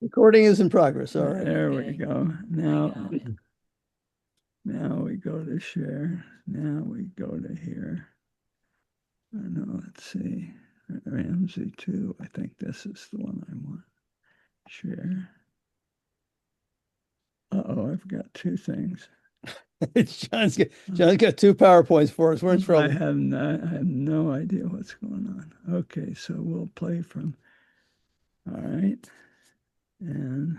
Recording is in progress. All right. There we go. Now we go to share. Now we go to here. No, let's see. Ramsey 2. I think this is the one I want. Share. Uh-oh, I've got two things. John's got two PowerPoints for us. We're in trouble. I have no idea what's going on. Okay, so we'll play from. All right. And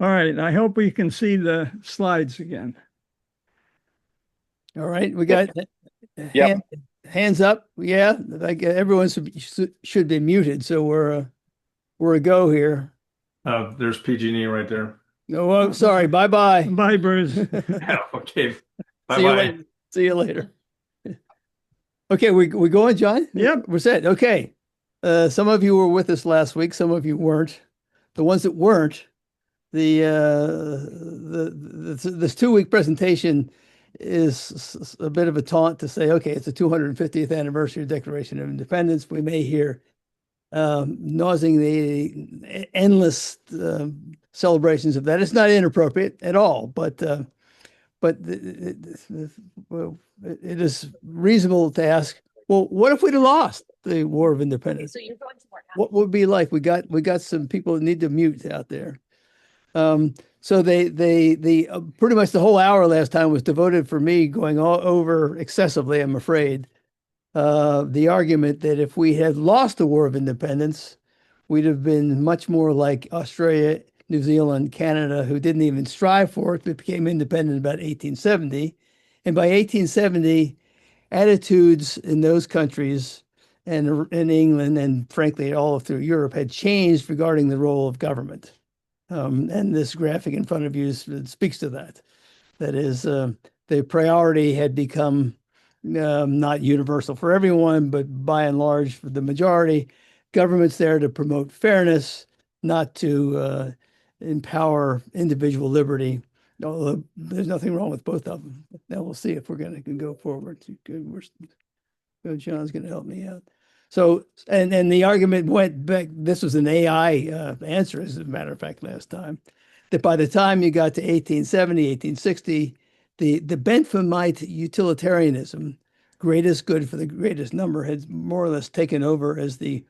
all right, I hope we can see the slides again. All right. We Yep. got Yep. hands up. Yeah, like everyone should be muted. So we're a go here. There's PG&E right there. Oh, well, sorry. Bye bye. Bye, Bruce. Yeah, okay. See you Bye-bye. later. See you later. Okay, we going, John? Yep. We're set. Okay. Some of you were with us last week. Some of you weren't. The ones that weren't, this 2 week presentation is a bit of a taunt to say, okay, it's the 250th anniversary of Declaration of Independence. We may hear nauseating endless celebrations of that. It's not inappropriate at all, but well, it is reasonable to ask, well, what if we'd have lost the War of Independence? So you're going somewhere now. What would it be like? We got some people that need to mute out there. So they pretty much the whole hour last time was devoted for me going all over excessively, I'm afraid, the argument that if we had lost the War of Independence, we'd have been much more like Australia, New Zealand, Canada, who didn't even strive for it, but became independent about 1870. And by 1870, attitudes in those countries and in England and frankly all through Europe had changed regarding the role of government. And this graphic in front of you speaks to that. That is, the priority had become not universal for everyone, but by and large for the majority. Government's there to promote fairness, not to empower individual liberty. Although there's nothing wrong with both of them. Now we'll see if we're going to go forward. John's going to help me out. So, and the argument went back. This was an AI answer, as a matter of fact, last time. That by the time you got to 1870, 1860, the Benthamite utilitarianism, greatest good for the greatest number, had more or less taken over as the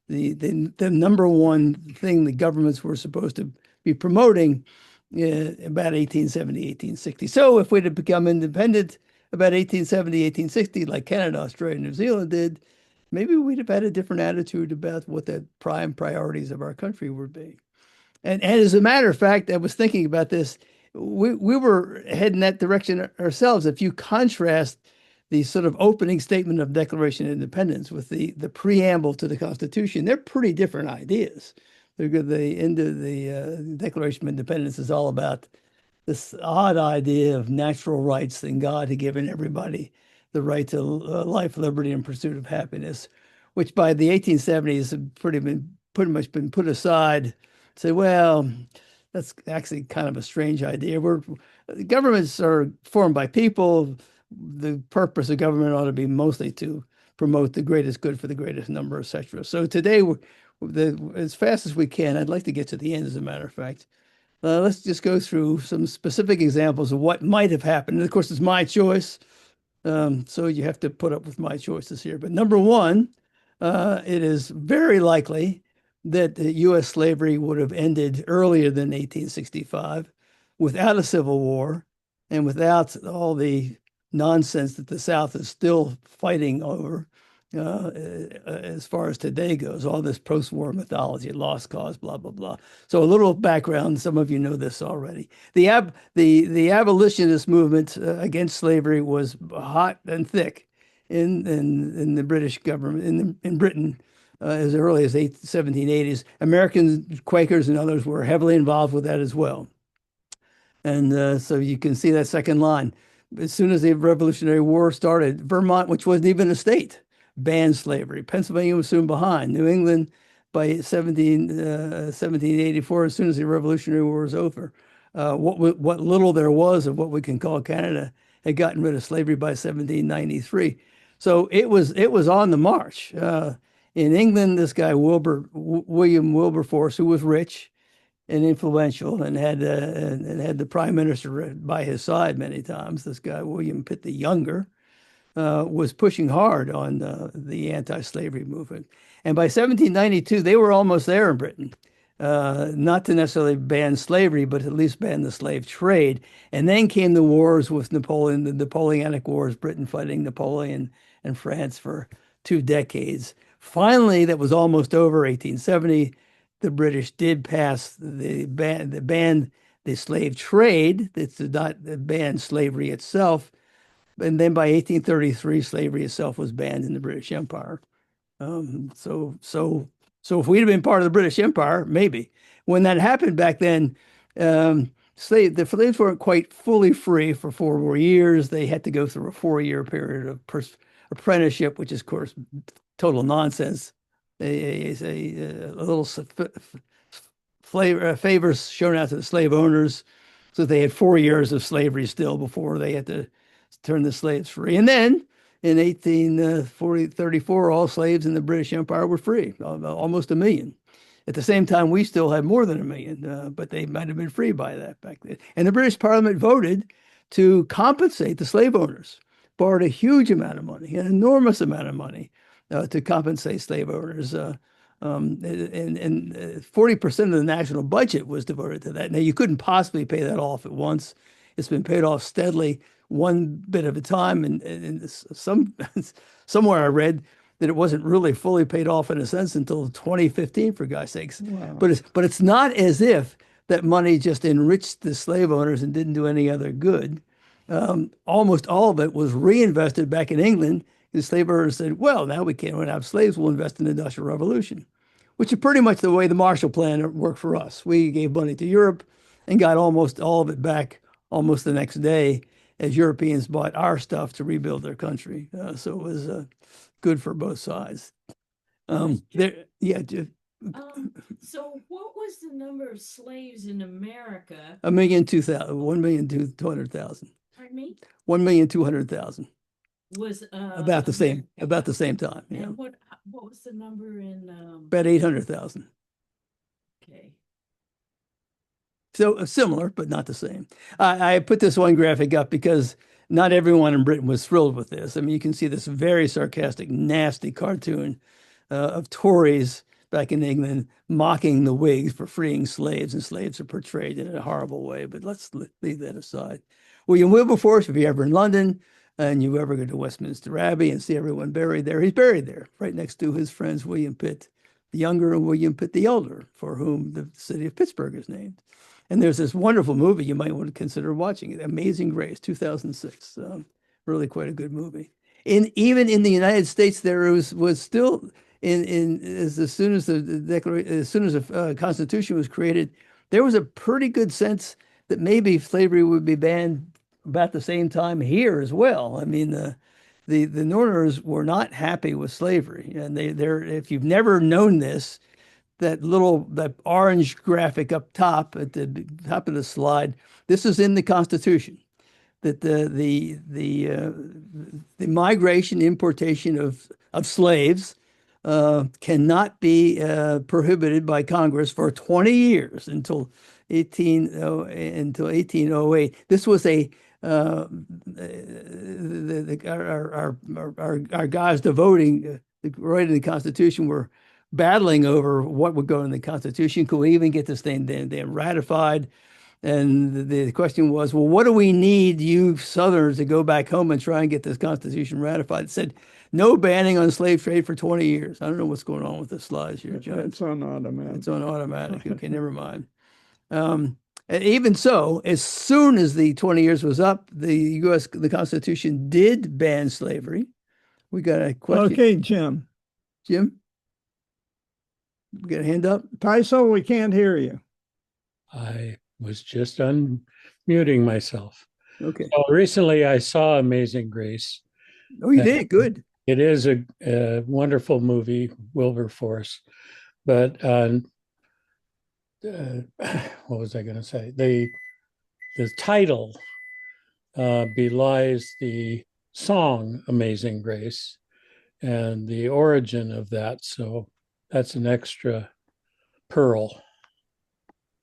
number one thing the governments were supposed to be promoting about 1870, 1860. So if we'd have become independent about 1870, 1860, like Canada, Australia, New Zealand did, maybe we'd have had a different attitude about what the prime priorities of our country would be. And as a matter of fact, I was thinking about this. We were heading that direction ourselves. If you contrast the sort of opening statement of Declaration of Independence with the preamble to the Constitution, they're pretty different ideas. The end of the Declaration of Independence is all about this odd idea of natural rights that God had given everybody the right to life, liberty, and pursuit of happiness, which by the 1870s had pretty much been put aside. Say, well, that's actually kind of a strange idea. Governments are formed by people. The purpose of government ought to be mostly to promote the greatest good for the greatest number, etc. So today, as fast as we can, I'd like to get to the end, as a matter of fact. Let's just go through some specific examples of what might have happened. And of course, it's my choice. So you have to put up with my choices here. But number one, it is very likely that U.S. slavery would have ended earlier than 1865 without a civil war and without all the nonsense that the South is still fighting over as far as today goes, all this post-war mythology, lost cause, blah, blah, blah. So a little background, some of you know this already. The abolitionist movement against slavery was hot and thick in the British government, in Britain, as early as the 1780s. American Quakers and others were heavily involved with that as well. And so you can see that second line. As soon as the Revolutionary War started, Vermont, which wasn't even a state, banned slavery. Pennsylvania was soon behind. New England by 1784, as soon as the Revolutionary War was over. What little there was of what we can call Canada had gotten rid of slavery by 1793. So it was on the march. In England, this guy William Wilberforce, who was rich, and influential, and had the prime minister by his side many times. This guy, William Pitt the Younger, was pushing hard on the anti-slavery movement. And by 1792, they were almost there in Britain. Not to necessarily ban slavery, but at least ban the slave trade. And then came the wars with Napoleon, the Napoleonic Wars, Britain fighting Napoleon and France for 2 decades. Finally, that was almost over, 1870. The British did pass the ban the slave trade. That did not ban slavery itself. And then by 1833, slavery itself was banned in the British Empire. Um, so, so, so if we'd have been part of the British Empire, maybe. When that happened back then, the slaves weren't quite fully free for 4 more years. They had to go through a 4-year period of apprenticeship, which is, of course, total nonsense. A little favors shown out to the slave owners, so they had 4 years of slavery still before they had to turn the slaves free. And then in 1834, all slaves in the British Empire were free, almost a million. At the same time, we still had more than a million, but they might have been free by that back then. And the British Parliament voted to compensate the slave owners, borrowed a huge amount of money, an enormous amount of money, to compensate slave owners. And 40% of the national budget was devoted to that. Now, you couldn't possibly pay that off at once. It's been paid off steadily, one bit at a time. And somewhere I read that it wasn't really fully paid off in a sense until 2015, for God's sakes. Wow. But it's not as if that money just enriched the slave owners and didn't do any other good. Almost all of it was reinvested back in England. The slave owners said, well, now we can't have slaves, we'll invest in the Industrial Revolution, which is pretty much the way the Marshall Plan worked for us. We gave money to Europe and got almost all of it back almost the next day as Europeans bought our stuff to rebuild their country. So it was good for both sides. Yeah. So what was the number of slaves in America? 1,200,000. Pardon me? 1,200,000. Was About the same time. Yeah. And what was the number in About 800,000. okay. So similar, but not the same. I put this one graphic up because not everyone in Britain was thrilled with this. I mean, you can see this very sarcastic, nasty cartoon of Tories back in England mocking the Whigs for freeing slaves, and slaves are portrayed in a horrible way. But let's leave that aside. William Wilberforce, if you're ever in London and you ever go to Westminster Abbey and see everyone buried there, he's buried there, right next to his friends William Pitt the Younger and William Pitt the Elder, for whom the city of Pittsburgh is named. And there's this wonderful movie you might want to consider watching it, Amazing Grace, 2006. Really quite a good movie. Even in the United States, there was still as soon as the Constitution was created, there was a pretty good sense that maybe slavery would be banned about the same time here as well. I mean, the Northerners were not happy with slavery, and they're if you've never known this, that orange graphic up top at the top of the slide, this is in the Constitution, that the migration, importation of slaves cannot be prohibited by Congress for 20 years until 1808. This was our guys devoting right in the Constitution were battling over what would go in the Constitution. Could we even get this thing damn ratified? And the question was, well, what do we need you Southerners to go back home and try and get this Constitution ratified? It said no banning on slave trade for 20 years. I don't know what's going on with the slides here, John. It's on automatic. It's on automatic. Okay, never mind. And even so, as soon as the 20 years was up, the Constitution did ban slavery. We got a question. Okay, Jim. Jim? We got a hand up? Tyso, we can't hear you. I was just unmuting myself. Okay. Well, recently I saw Amazing Grace. Oh, you did? Good. It is a wonderful movie, Wilberforce. But what was I going to say? The title belies the song Amazing Grace and the origin of that. So that's an extra pearl.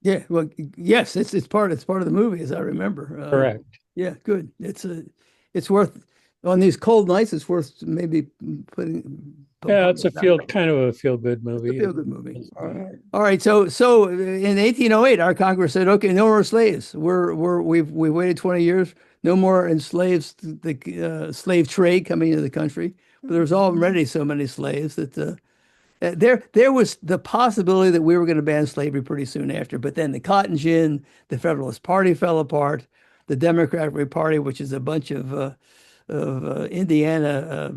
Yeah, well, yes, it's part of the movie, as I remember. Correct. Yeah, good. It's worth on these cold nights. It's worth maybe putting. Yeah, it's kind of a feel good It's a movie. feel good movie. All right. All right, so in 1808, our Congress said, okay, no more slaves. We've waited 20 years, no more enslaved the slave trade coming into the country. But there was already so many slaves that there was the possibility that we were going to ban slavery pretty soon after. But then the Cotton Gin, the Federalist Party fell apart. The Democratic Party, which is a bunch of Indiana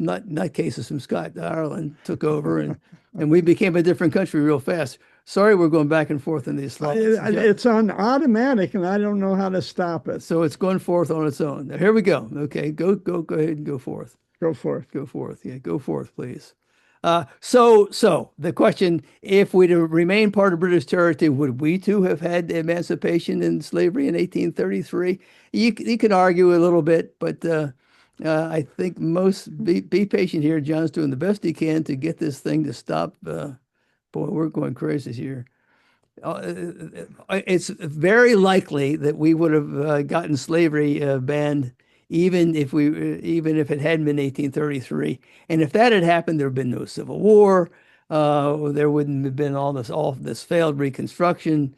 nutcases from Scott Ireland, took over, and we became a different country real fast. Sorry, we're going back and forth in these slides. It's on automatic, and I don't know how to stop it. So it's going forth on its own. Here we go. Okay, go ahead and go forth. Go for it. Go forth. Yeah, go forth, please. So the question, if we'd have remained part of British territory, would we too have had emancipation and slavery in 1833? You can argue a little bit, but I think be patient here. John's doing the best he can to get this thing to stop. Boy, we're going crazy here. It's very likely that we would have gotten slavery banned even if it hadn't been 1833. And if that had happened, there would have been no Civil War. There wouldn't have been all this failed Reconstruction.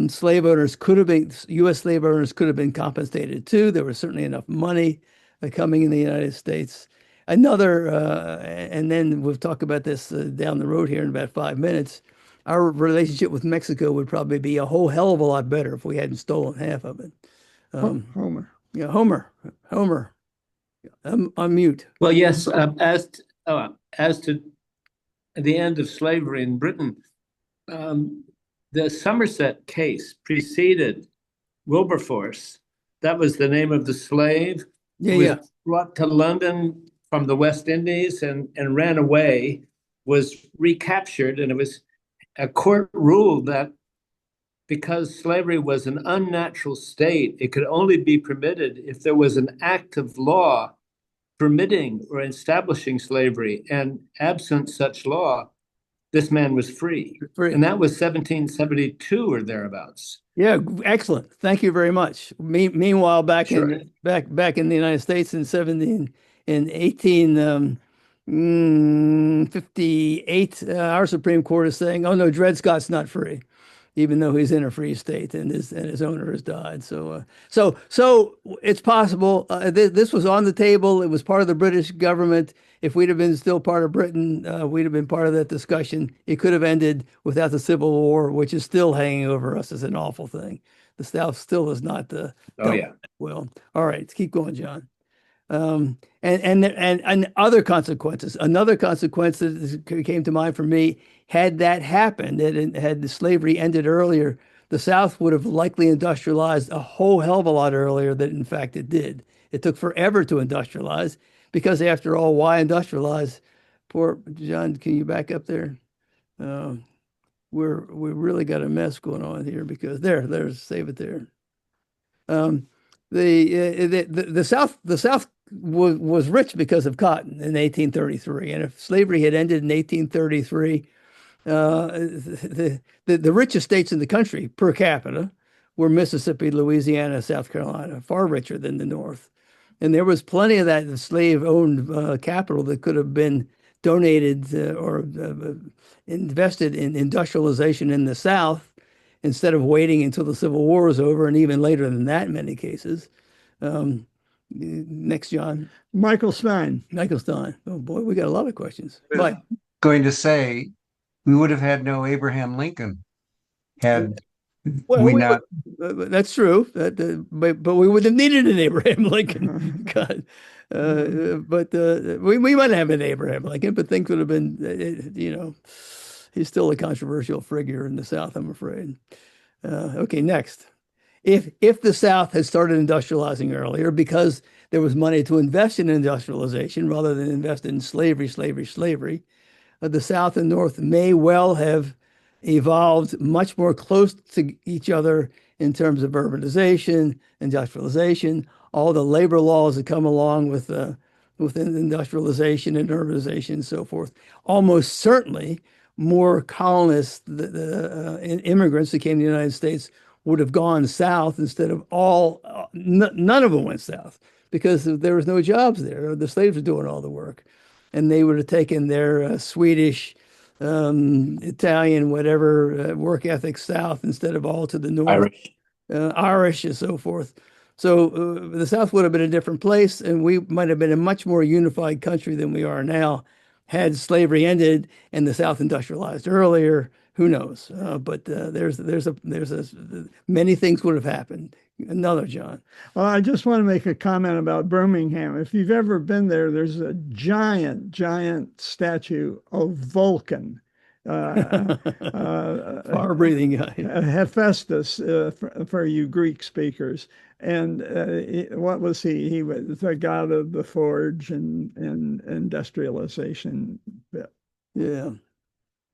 Slave owners could have been U.S. slave owners could have been compensated too. There was certainly enough money coming in the United States. And then we'll talk about this down the road here in about 5 minutes. Our relationship with Mexico would probably be a whole hell of a lot better if we hadn't stolen half of it. Homer. Yeah, Homer, unmute. Well, yes, as to the end of slavery in Britain, the Somerset case preceded Wilberforce. That was the name of the slave who was brought to London from the West Indies and ran away, was recaptured, and it was a court ruled that because slavery was an unnatural state, it could only be permitted if there was an act of law permitting or establishing slavery. And absent such law, this man was free. And that was 1772 or thereabouts. Yeah, excellent. Thank you very much. Meanwhile, back in the United States in 1858, our Supreme Court is saying, "Oh no, Dred Scott's not free, even though he's in a free state and his owner has died." So it's possible. This was on the table. It was part of the British government. If we'd have been still part of Britain, we'd have been part of that discussion. It could have ended without the Civil War, which is still hanging over us as an awful thing. The South still is not the. Oh yeah. Well, all right, keep going, John. And other consequences. Another consequence that came to mind for me, had that happened, had the slavery ended earlier, the South would have likely industrialized a whole hell of a lot earlier than in fact it did. It took forever to industrialize because after all, why industrialize? Poor John, can you back up there? We really got a mess going on here because there's save it there. The South was rich because of cotton in 1833, and if slavery had ended in 1833, the richest states in the country per capita were Mississippi, Louisiana, South Carolina, far richer than the North, and there was plenty of that slave-owned capital that could have been donated or invested in industrialization in the South, instead of waiting until the Civil War was over, and even later than that in many cases. Next, John. Michael Stein. Michael Stein. Oh boy, we got a lot of questions. Mike. Going to say we would have had no Abraham Lincoln had we not. That's true. But we would have needed an Abraham Lincoln. God. But we might have an Abraham Lincoln, but things would have been, he's still a controversial figure in the South, I'm afraid. Okay, next. If the South had started industrializing earlier because there was money to invest in industrialization rather than invest in slavery, the South and North may well have evolved much more close to each other in terms of urbanization, industrialization, all the labor laws that come along with industrialization and urbanization and so forth. Almost certainly more colonists, immigrants that came to the United States would have gone south instead of none of them went south because there was no jobs there. The slaves were doing all the work. And they would have taken their Swedish, Italian, whatever work ethic south instead of all to the north, Irish and so forth. So the South would have been a different place, and we might have been a much more unified country than we are now had slavery ended and the South industrialized earlier. Who knows? But many things would have happened. Another, John. Well, I just want to make a comment about Birmingham. If you've ever been there, there's a giant, giant statue of Vulcan. Far-breathing guy. Hephaestus, for you Greek speakers. And what was he? He was the god of the forge and industrialization. Yeah.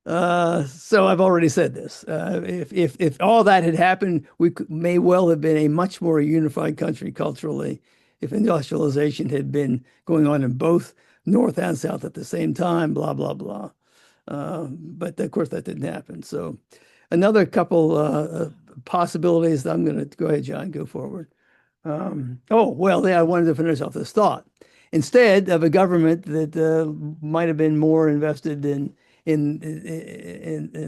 So I've already said this. If all that had happened, may well have been a much more unified country culturally if industrialization had been going on in both North and South at the same time, blah, blah, blah. But of course, that didn't happen. So another couple possibilities. I'm going to go ahead, John, go forward. Yeah, I wanted to finish off this thought. Instead of a government that might have been more invested in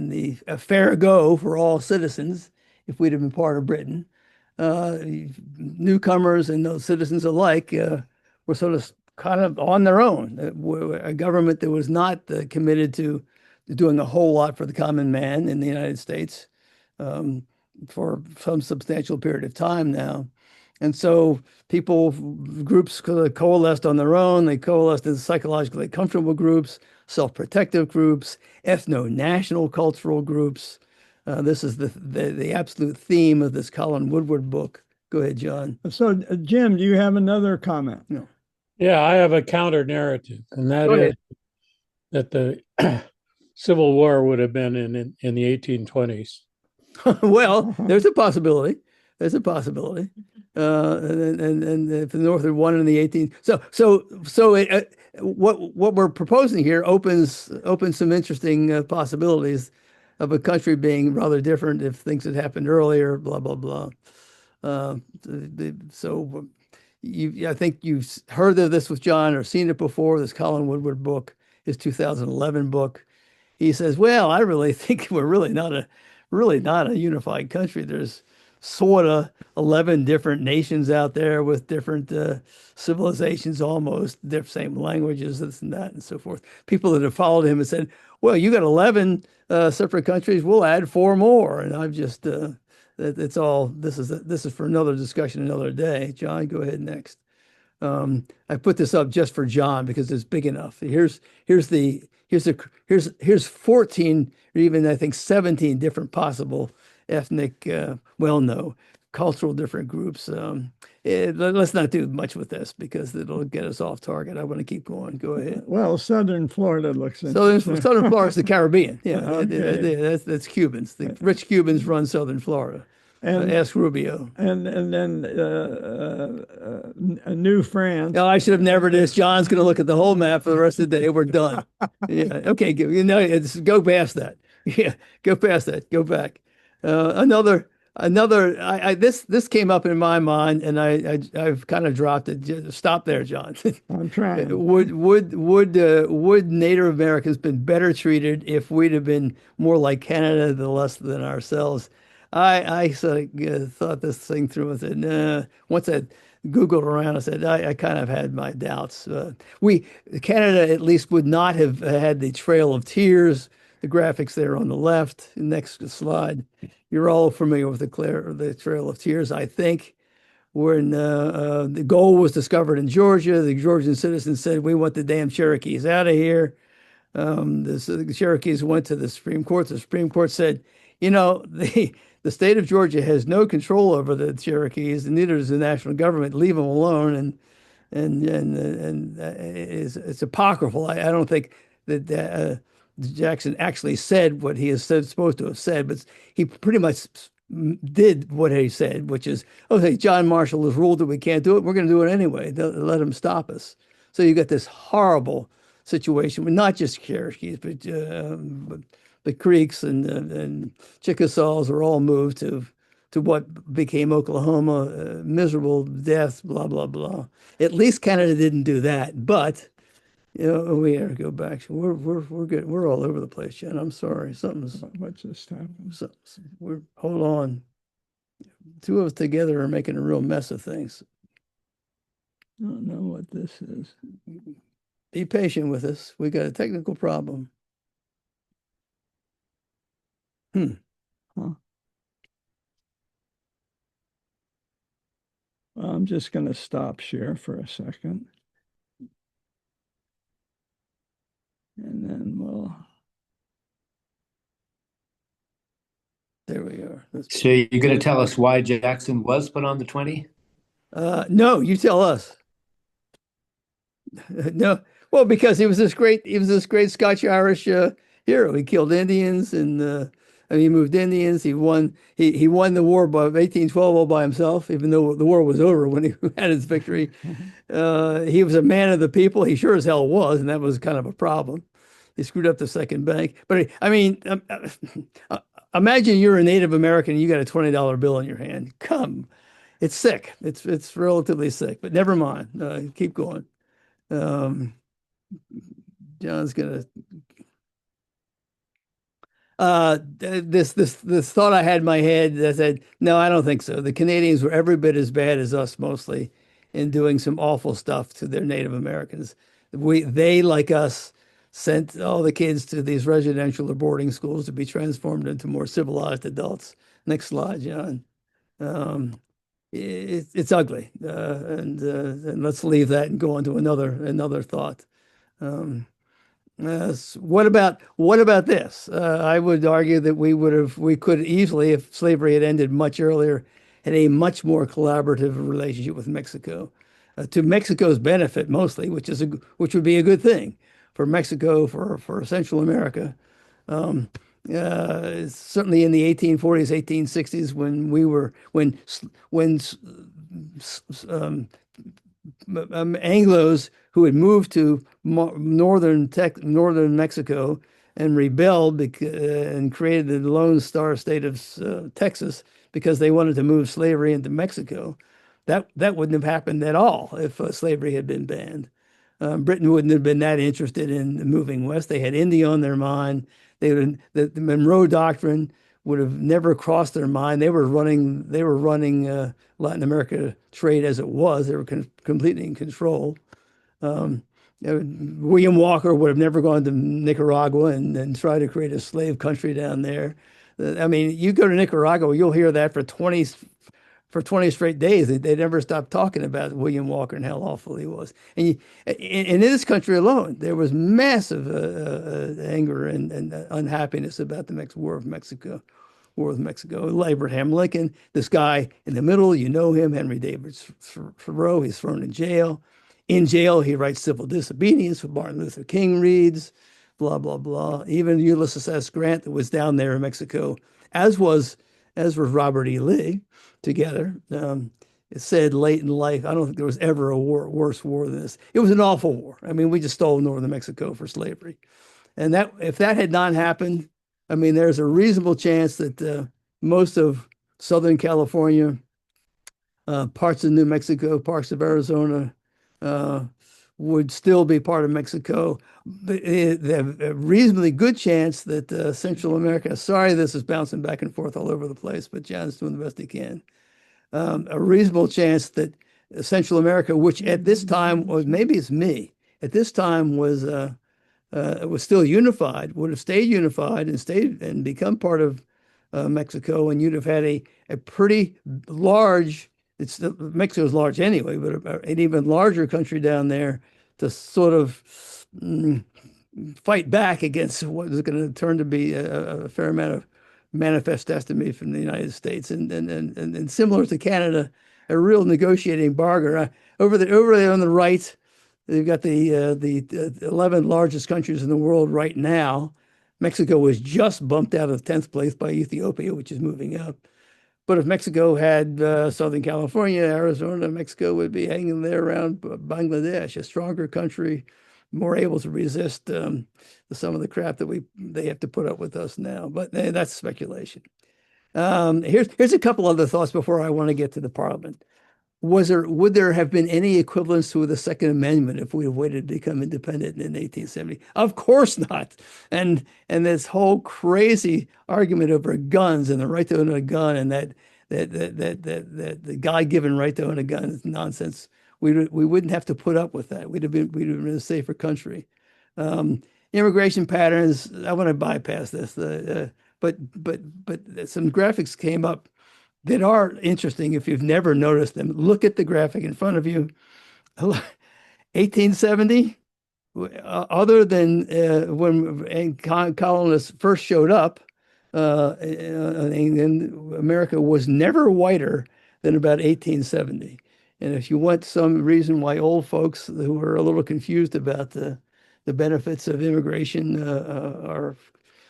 the fair go for all citizens, if we'd have been part of Britain, newcomers and those citizens alike were sort of kind of on their own. A government that was not committed to doing a whole lot for the common man in the United States for some substantial period of time now. And so groups coalesced on their own. They coalesced in psychologically comfortable groups, self-protective groups, ethno-national cultural groups. This is the absolute theme of this Colin Woodward book. Go ahead, John. So, Jim, do you have another comment? No. Yeah, I have a counter narrative, and that is that the Civil War would have been in the 1820s. Well, there's a possibility. There's a possibility. And if the North had won in the 18, what we're proposing here opens some interesting possibilities of a country being rather different if things had happened earlier. Blah blah blah. I think you've heard of this with John or seen it before. This Colin Woodward book, his 2011 book. He says, "Well, I really think we're really not a unified country. There's sort of 11 different nations out there with different civilizations, almost same languages, this and that, and so forth." People that have followed him and said, "Well, you got 11 separate countries. We'll add 4 more." And I've just it's all this is for another discussion another day. John, go ahead next. I put this up just for John because it's big enough. Here's 14 or even I think 17 different possible ethnic, cultural different groups. Let's not do much with this because it'll get us off target. I want to keep going. Go ahead. Well, Southern Florida looks interesting. Southern Florida is the Caribbean. Yeah, Okay. that's Cubans. The rich Cubans run Southern Florida. And ask Rubio. And then New France. No, I should have never this. John's going to look at the whole map for the rest of the day. We're done. Yeah. Okay. Go past that. Yeah. Go past that. Go back. This came up in my mind and I've kind of dropped it. Just stop there, John. I'm trying. Would Native Americans been better treated if we'd have been more like Canada, the less than ourselves? I sort of thought this thing through and said, nah. Once I Googled around, I said, I kind of had my doubts. Canada at least would not have had the Trail of Tears, the graphics there on the left. Next slide. You're all familiar with the Trail of Tears, I think, when the gold was discovered in Georgia. The Georgian citizens said, we want the damn Cherokees out of here. The Cherokees went to the Supreme Court. The Supreme Court said, the state of Georgia has no control over the Cherokees, and neither does the national government. Leave them alone. And it's apocryphal. I don't think that Jackson actually said what he is supposed to have said, but he pretty much did what he said, which is, okay, John Marshall has ruled that we can't do it. We're going to do it anyway. Let him stop us. So you got this horrible situation with not just Cherokees, but the Creeks and Chickasaws were all moved to what became Oklahoma, miserable death, blah, blah, blah. At least Canada didn't do that, but we have to go back. We're good. We're all over the place, Jen. I'm sorry. What's this time? We're hold on. Two of us together are making a real mess of things. I don't know what this is. Be patient with us. We got a technical problem. Huh. Well, I'm just going to stop share for a second. And then we'll. There we are. So you're going to tell us why Jackson was put on the 20? No, you tell us. No, well, because he was this great Scotch-Irish hero. He killed Indians and he moved Indians. He won the war of 1812 all by himself, even though the war was over when he had his victory. He was a man of the people. He sure as hell was, and that was kind of a problem. He screwed up the second bank. But I mean, imagine you're a Native American and you got a $20 bill in your hand. It's sick. It's relatively sick, but never mind. Keep going. John's gonna this thought I had in my head that said, no, I don't think so. The Canadians were every bit as bad as us, mostly, in doing some awful stuff to their Native Americans. They, like us, sent all the kids to these residential or boarding schools to be transformed into more civilized adults. Next slide, John. It's ugly, and let's leave that and go on to another thought. What about this? I would argue that we could easily, if slavery had ended much earlier, had a much more collaborative relationship with Mexico, to Mexico's benefit mostly, which would be a good thing for Mexico, for Central America. Certainly in the 1840s, 1860s, when Anglos who had moved to northern Mexico and rebelled and created the Lone Star State of Texas because they wanted to move slavery into Mexico. That wouldn't have happened at all if slavery had been banned. Britain wouldn't have been that interested in moving west. They had India on their mind. The Monroe Doctrine would have never crossed their mind. They were running Latin America trade as it was. They were completely in control. William Walker would have never gone to Nicaragua and tried to create a slave country down there. I mean, you go to Nicaragua, you'll hear that for 20 straight days. They never stopped talking about William Walker and how awful he was. And in this country alone, there was massive anger and unhappiness about the next War with Mexico. Abraham Lincoln, this guy in the middle, you know him, Henry David Thoreau, he's thrown in jail. In jail, he writes Civil Disobedience, what Martin Luther King reads, blah, blah, blah. Even Ulysses S. Grant, that was down there in Mexico, as was Robert E. Lee, together. It said late in life, I don't think there was ever a worse war than this. It was an awful war. I mean, we just stole northern Mexico for slavery. And if that had not happened, I mean, there's a reasonable chance that most of Southern California, parts of New Mexico, parts of Arizona, would still be part of Mexico. There's a reasonably good chance that Central America, sorry, this is bouncing back and forth all over the place, but John's doing the best he can. A reasonable chance that Central America, which at this time was, maybe it's me, at this time was still unified, would have stayed unified and become part of Mexico, and you'd have had a pretty large, Mexico's large anyway, but an even larger country down there to sort of fight back against what is going to turn to be a fair amount of manifest destiny from the United States, and similar to Canada, a real negotiating bargain. Over there on the right, they've got the 11 largest countries in the world right now. Mexico was just bumped out of 10th place by Ethiopia, which is moving up. But if Mexico had Southern California, Arizona, Mexico would be hanging there around Bangladesh, a stronger country, more able to resist some of the crap that they have to put up with us now. But that's speculation. Here's a couple other thoughts before I want to get to the Parliament. Would there have been any equivalence to the Second Amendment if we had waited to become independent in 1870? Of course not. And this whole crazy argument over guns and the right to own a gun and that the God-given right to own a gun is nonsense. We wouldn't have to put up with that. We'd have been a safer country. Immigration patterns. I want to bypass this. But some graphics came up that are interesting if you've never noticed them. Look at the graphic in front of you. 1870, other than when colonists first showed up in England, America was never whiter than about 1870. And if you want some reason why old folks who are a little confused about the benefits of immigration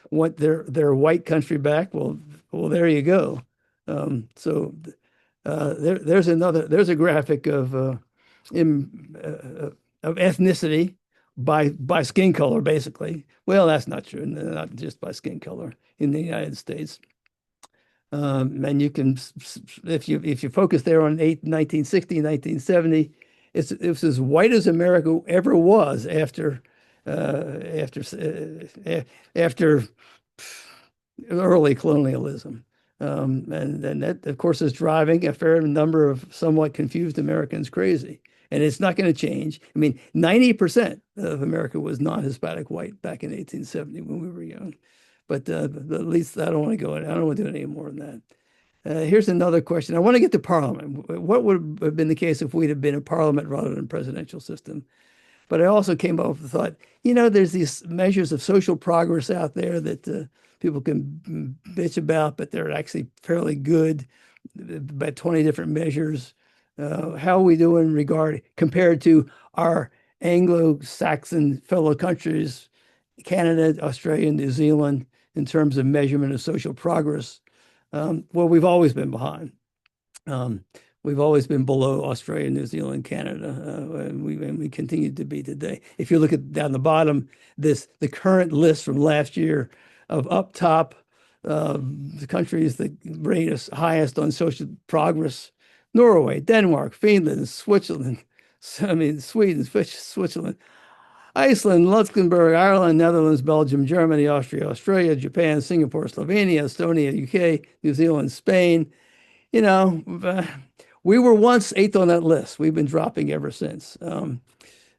want their white country back, well, there you go. So there's a graphic of ethnicity by skin color, basically. Well, that's not true, not just by skin color in the United States. And you can, if you focus there on 1960, 1970, it's as white as America ever was after early colonialism. And that, of course, is driving a fair number of somewhat confused Americans crazy. And it's not going to change. I mean, 90% of America was non-Hispanic white back in 1870 when we were young. But at least I don't want to go in. I don't want to do any more than that. Here's another question. I want to get to Parliament. What would have been the case if we'd have been a Parliament rather than a presidential system? But I also came up with the thought, there's these measures of social progress out there that people can bitch about, but they're actually fairly good, about 20 different measures. How are we doing compared to our Anglo-Saxon fellow countries, Canada, Australia, New Zealand, in terms of measurement of social progress? Well, we've always been behind. We've always been below Australia, New Zealand, Canada, and we continue to be today. If you look at down the bottom, the current list from last year of up top, the countries that rate us highest on social progress: Norway, Denmark, Finland, Switzerland. Sweden, Switzerland, Iceland, Luxembourg, Ireland, Netherlands, Belgium, Germany, Austria, Australia, Japan, Singapore, Slovenia, Estonia, UK, New Zealand, Spain. We were once eighth on that list. We've been dropping ever since.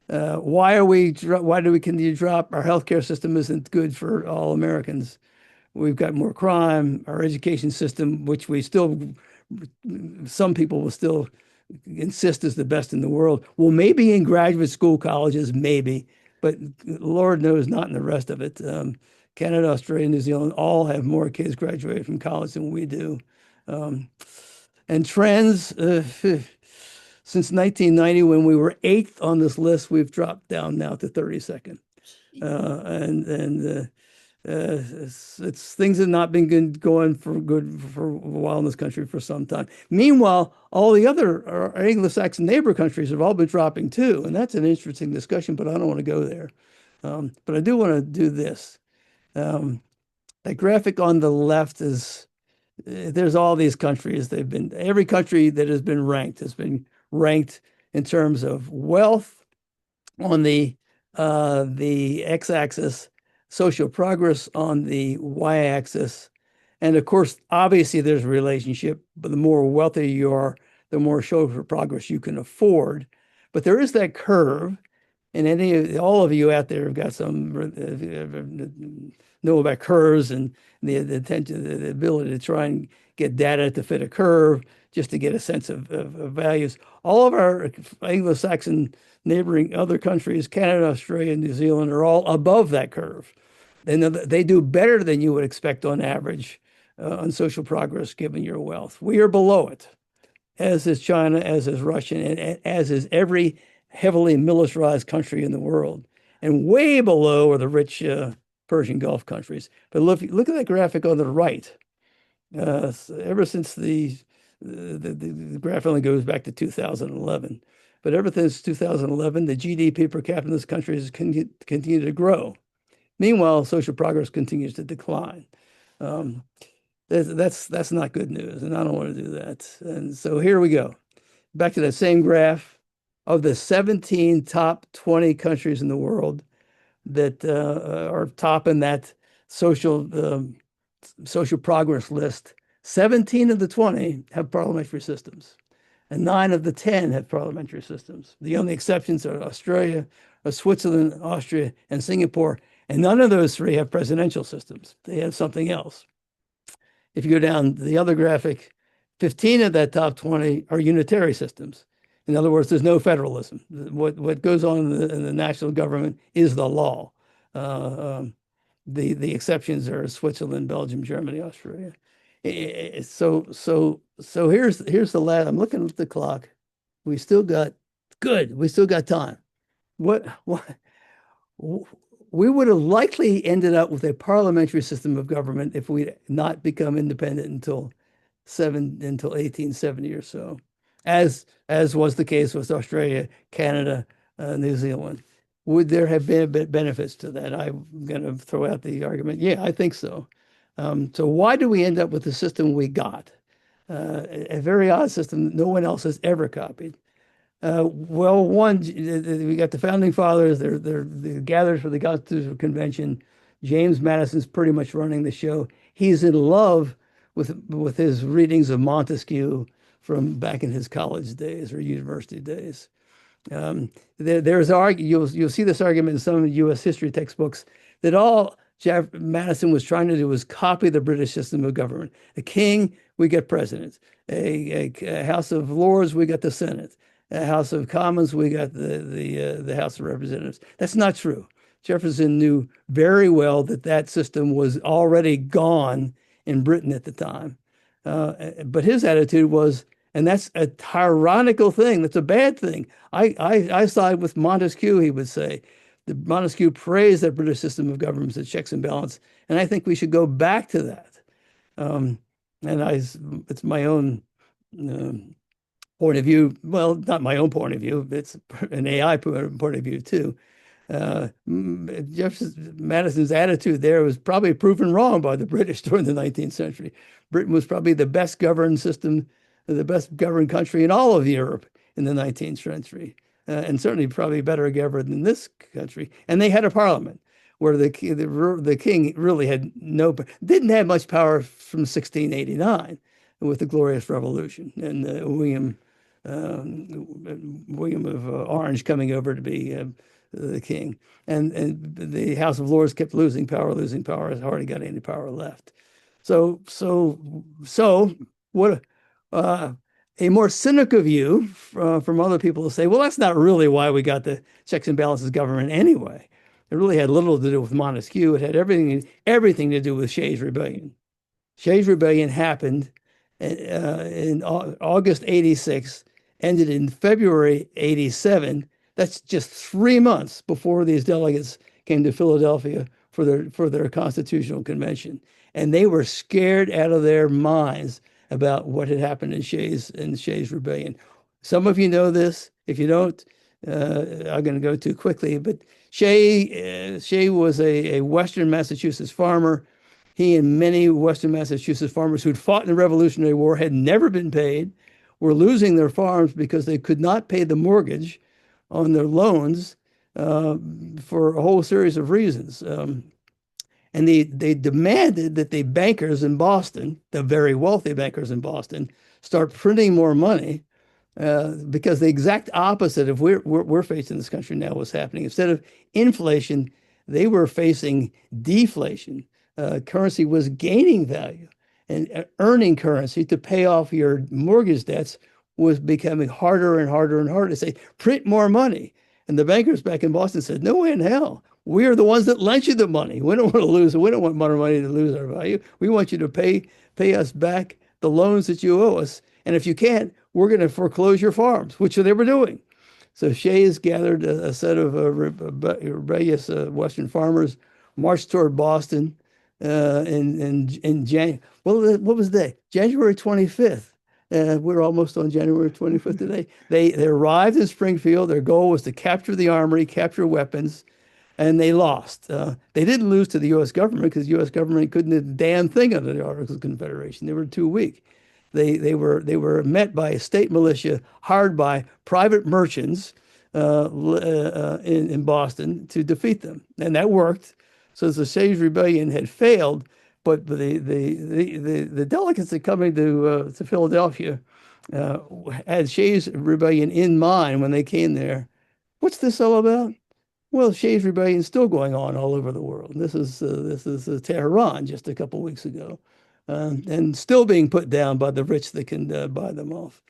Why do we continue to drop? Our healthcare system isn't good for all Americans. We've got more crime. Our education system, which some people will still insist is the best in the world. Well, maybe in graduate school colleges, maybe, but Lord knows not in the rest of it. Canada, Australia, New Zealand all have more kids graduating from college than we do. And trends, since 1990, when we were eighth on this list, we've dropped down now to 32nd. Things have not been going for a while in this country for some time. Meanwhile, all the other Anglo-Saxon neighbor countries have all been dropping too, and that's an interesting discussion, but I don't want to go there. But I do want to do this. That graphic on the left is, there's all these countries. Every country that has been ranked in terms of wealth on the x-axis, social progress on the y-axis. And of course, obviously there's a relationship, but the more wealthy you are, the more social progress you can afford. But there is that curve, and all of you out there have got some know about curves and the ability to try and get data to fit a curve just to get a sense of values. All of our Anglo-Saxon neighboring other countries, Canada, Australia, New Zealand, are all above that curve. And they do better than you would expect on average on social progress given your wealth. We are below it, as is China, as is Russia, and as is every heavily militarized country in the world. And way below are the rich Persian Gulf countries. But look at that graphic on the right. Ever since the graph only goes back to 2011. but ever since 2011, the GDP per capita in this country has continued to grow. Meanwhile, social progress continues to decline. Um, that's not good news, and I don't want to do that. And so here we go. Back to that same graph. Of the 17 top 20 countries in the world that are top in that social progress list, 17 of the 20 have parliamentary systems, and 9 of the 10 have parliamentary systems. The only exceptions are Australia, Switzerland, Austria, and Singapore, and none of those 3 have presidential systems. They have something else. If you go down the other graphic, 15 of that top 20 are unitary systems. In other words, there's no federalism. What goes on in the national government is the law. The exceptions are Switzerland, Belgium, Germany, Australia. So here's the last. I'm looking at the clock. We still got time. What we would have likely ended up with a parliamentary system of government if we'd not become independent until 1870 or so, as was the case with Australia, Canada, New Zealand. Would there have been benefits to that? I'm going to throw out the argument. Yeah, I think so. So why do we end up with the system we got? A very odd system that no one else has ever copied. Well, one, we got the founding fathers. They're gathered for the Constitutional Convention. James Madison's pretty much running the show. He's in love with his readings of Montesquieu from back in his college days or university days. You'll see this argument in some U.S. history textbooks that all Madison was trying to do was copy the British system of government. A king, we get president. A House of Lords, we got the Senate. A House of Commons, we got the House of Representatives. That's not true. Jefferson knew very well that system was already gone in Britain at the time. But his attitude was, and that's a tyrannical thing. That's a bad thing. I side with Montesquieu, he would say. Montesquieu praised that British system of government as checks and balance, and I think we should go back to that. It's my own point of view. Well, not my own point of view. It's an AI point of view too. Madison's attitude there was probably proven wrong by the British during the 19th century. Britain was probably the best governed system, the best governed country in all of Europe in the 19th century, and certainly probably better governed than this country. And they had a parliament where the king really didn't have much power from 1689 with the Glorious Revolution and William of Orange coming over to be the king, and the House of Lords kept losing power, has hardly got any power left. So what a more cynical view from other people will say, well, that's not really why we got the checks and balances government anyway. It really had little to do with Montesquieu. It had everything to do with Shays' Rebellion. Shays' Rebellion happened in August 86, ended in February 87. That's just 3 months before these delegates came to Philadelphia for their constitutional convention. And they were scared out of their minds about what had happened in Shays' Rebellion. Some of you know this. If you don't, I'm going to go too quickly. But Shay was a Western Massachusetts farmer. He and many Western Massachusetts farmers who'd fought in the Revolutionary War had never been paid, were losing their farms because they could not pay the mortgage on their loans for a whole series of reasons. And they demanded that the bankers in Boston, the very wealthy bankers in Boston, start printing more money because the exact opposite of we're facing in this country now was happening. Instead of inflation, they were facing deflation. Currency was gaining value, and earning currency to pay off your mortgage debts was becoming harder and harder and harder to say, print more money. And the bankers back in Boston said, no way in hell. We are the ones that lent you the money. We don't want to lose. We don't want more money to lose our value. We want you to pay us back the loans that you owe us. And if you can't, we're going to foreclose your farms, which they were doing. So Shays gathered a set of rebellious Western farmers, marched toward Boston in January. Well, what was the day? January 25th. We're almost on January 25th today. They arrived in Springfield. Their goal was to capture the armory, capture weapons, and they lost. They didn't lose to the U.S. government because the U.S. government couldn't do a damn thing under the Articles of Confederation. They were too weak. They were met by a state militia hired by private merchants in Boston to defeat them, and that worked. So the Shays Rebellion had failed, but the delegates that coming to Philadelphia had Shays Rebellion in mind when they came there. What's this all about? Well, Shays Rebellion is still going on all over the world. This is Tehran just a couple weeks ago, and still being put down by the rich that can buy them off.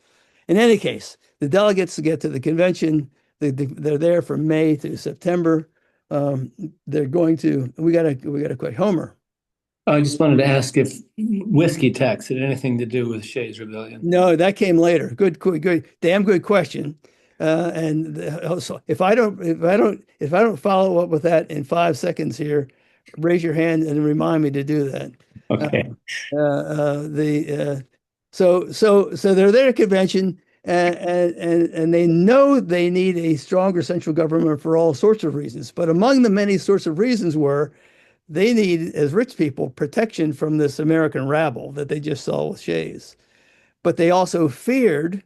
In any case, the delegates get to the convention. They're there from May to September. They're going to. We got to quit Homer. I just wanted to ask if whiskey tax had anything to do with Shays Rebellion. No, that came later. Good, damn good question. And also, if I don't follow up with that in 5 seconds here, raise your hand and remind me to do that. Okay. So they're there at convention, and they know they need a stronger central government for all sorts of reasons. But among the many sorts of reasons were they need, as rich people, protection from this American rabble that they just saw with Shays. But they also feared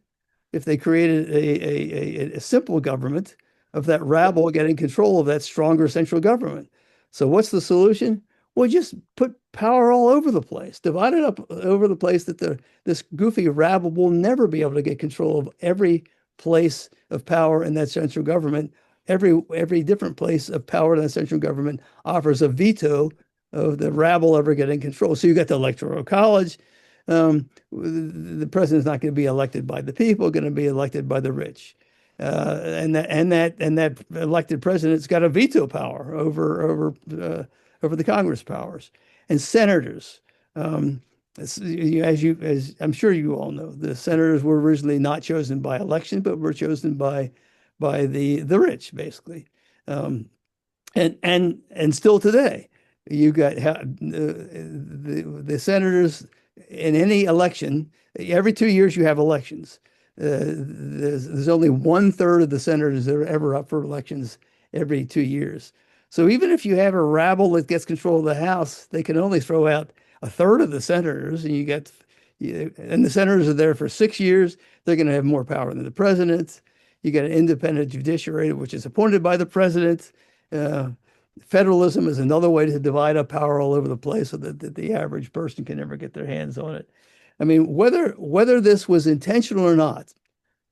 if they created a simple government of that rabble getting control of that stronger central government. So what's the solution? Well, just put power all over the place, divide it up over the place that this goofy rabble will never be able to get control of every place of power in that central government. Every different place of power in that central government offers a veto of the rabble ever getting control. So you got the Electoral College. The president's not going to be elected by the people, going to be elected by the rich. And that elected president's got a veto power over the Congress powers and senators. As I'm sure you all know, the senators were originally not chosen by election, but were chosen by the rich, basically. And still today, you got the senators in any election. Every 2 years, you have elections. There's only 1/3 of the senators that are ever up for elections every 2 years. So even if you have a rabble that gets control of the House, they can only throw out 1/3 of the senators, and the senators are there for 6 years. They're going to have more power than the president. You got an independent judiciary, which is appointed by the president. Federalism is another way to divide up power all over the place so that the average person can never get their hands on it. I mean, whether this was intentional or not,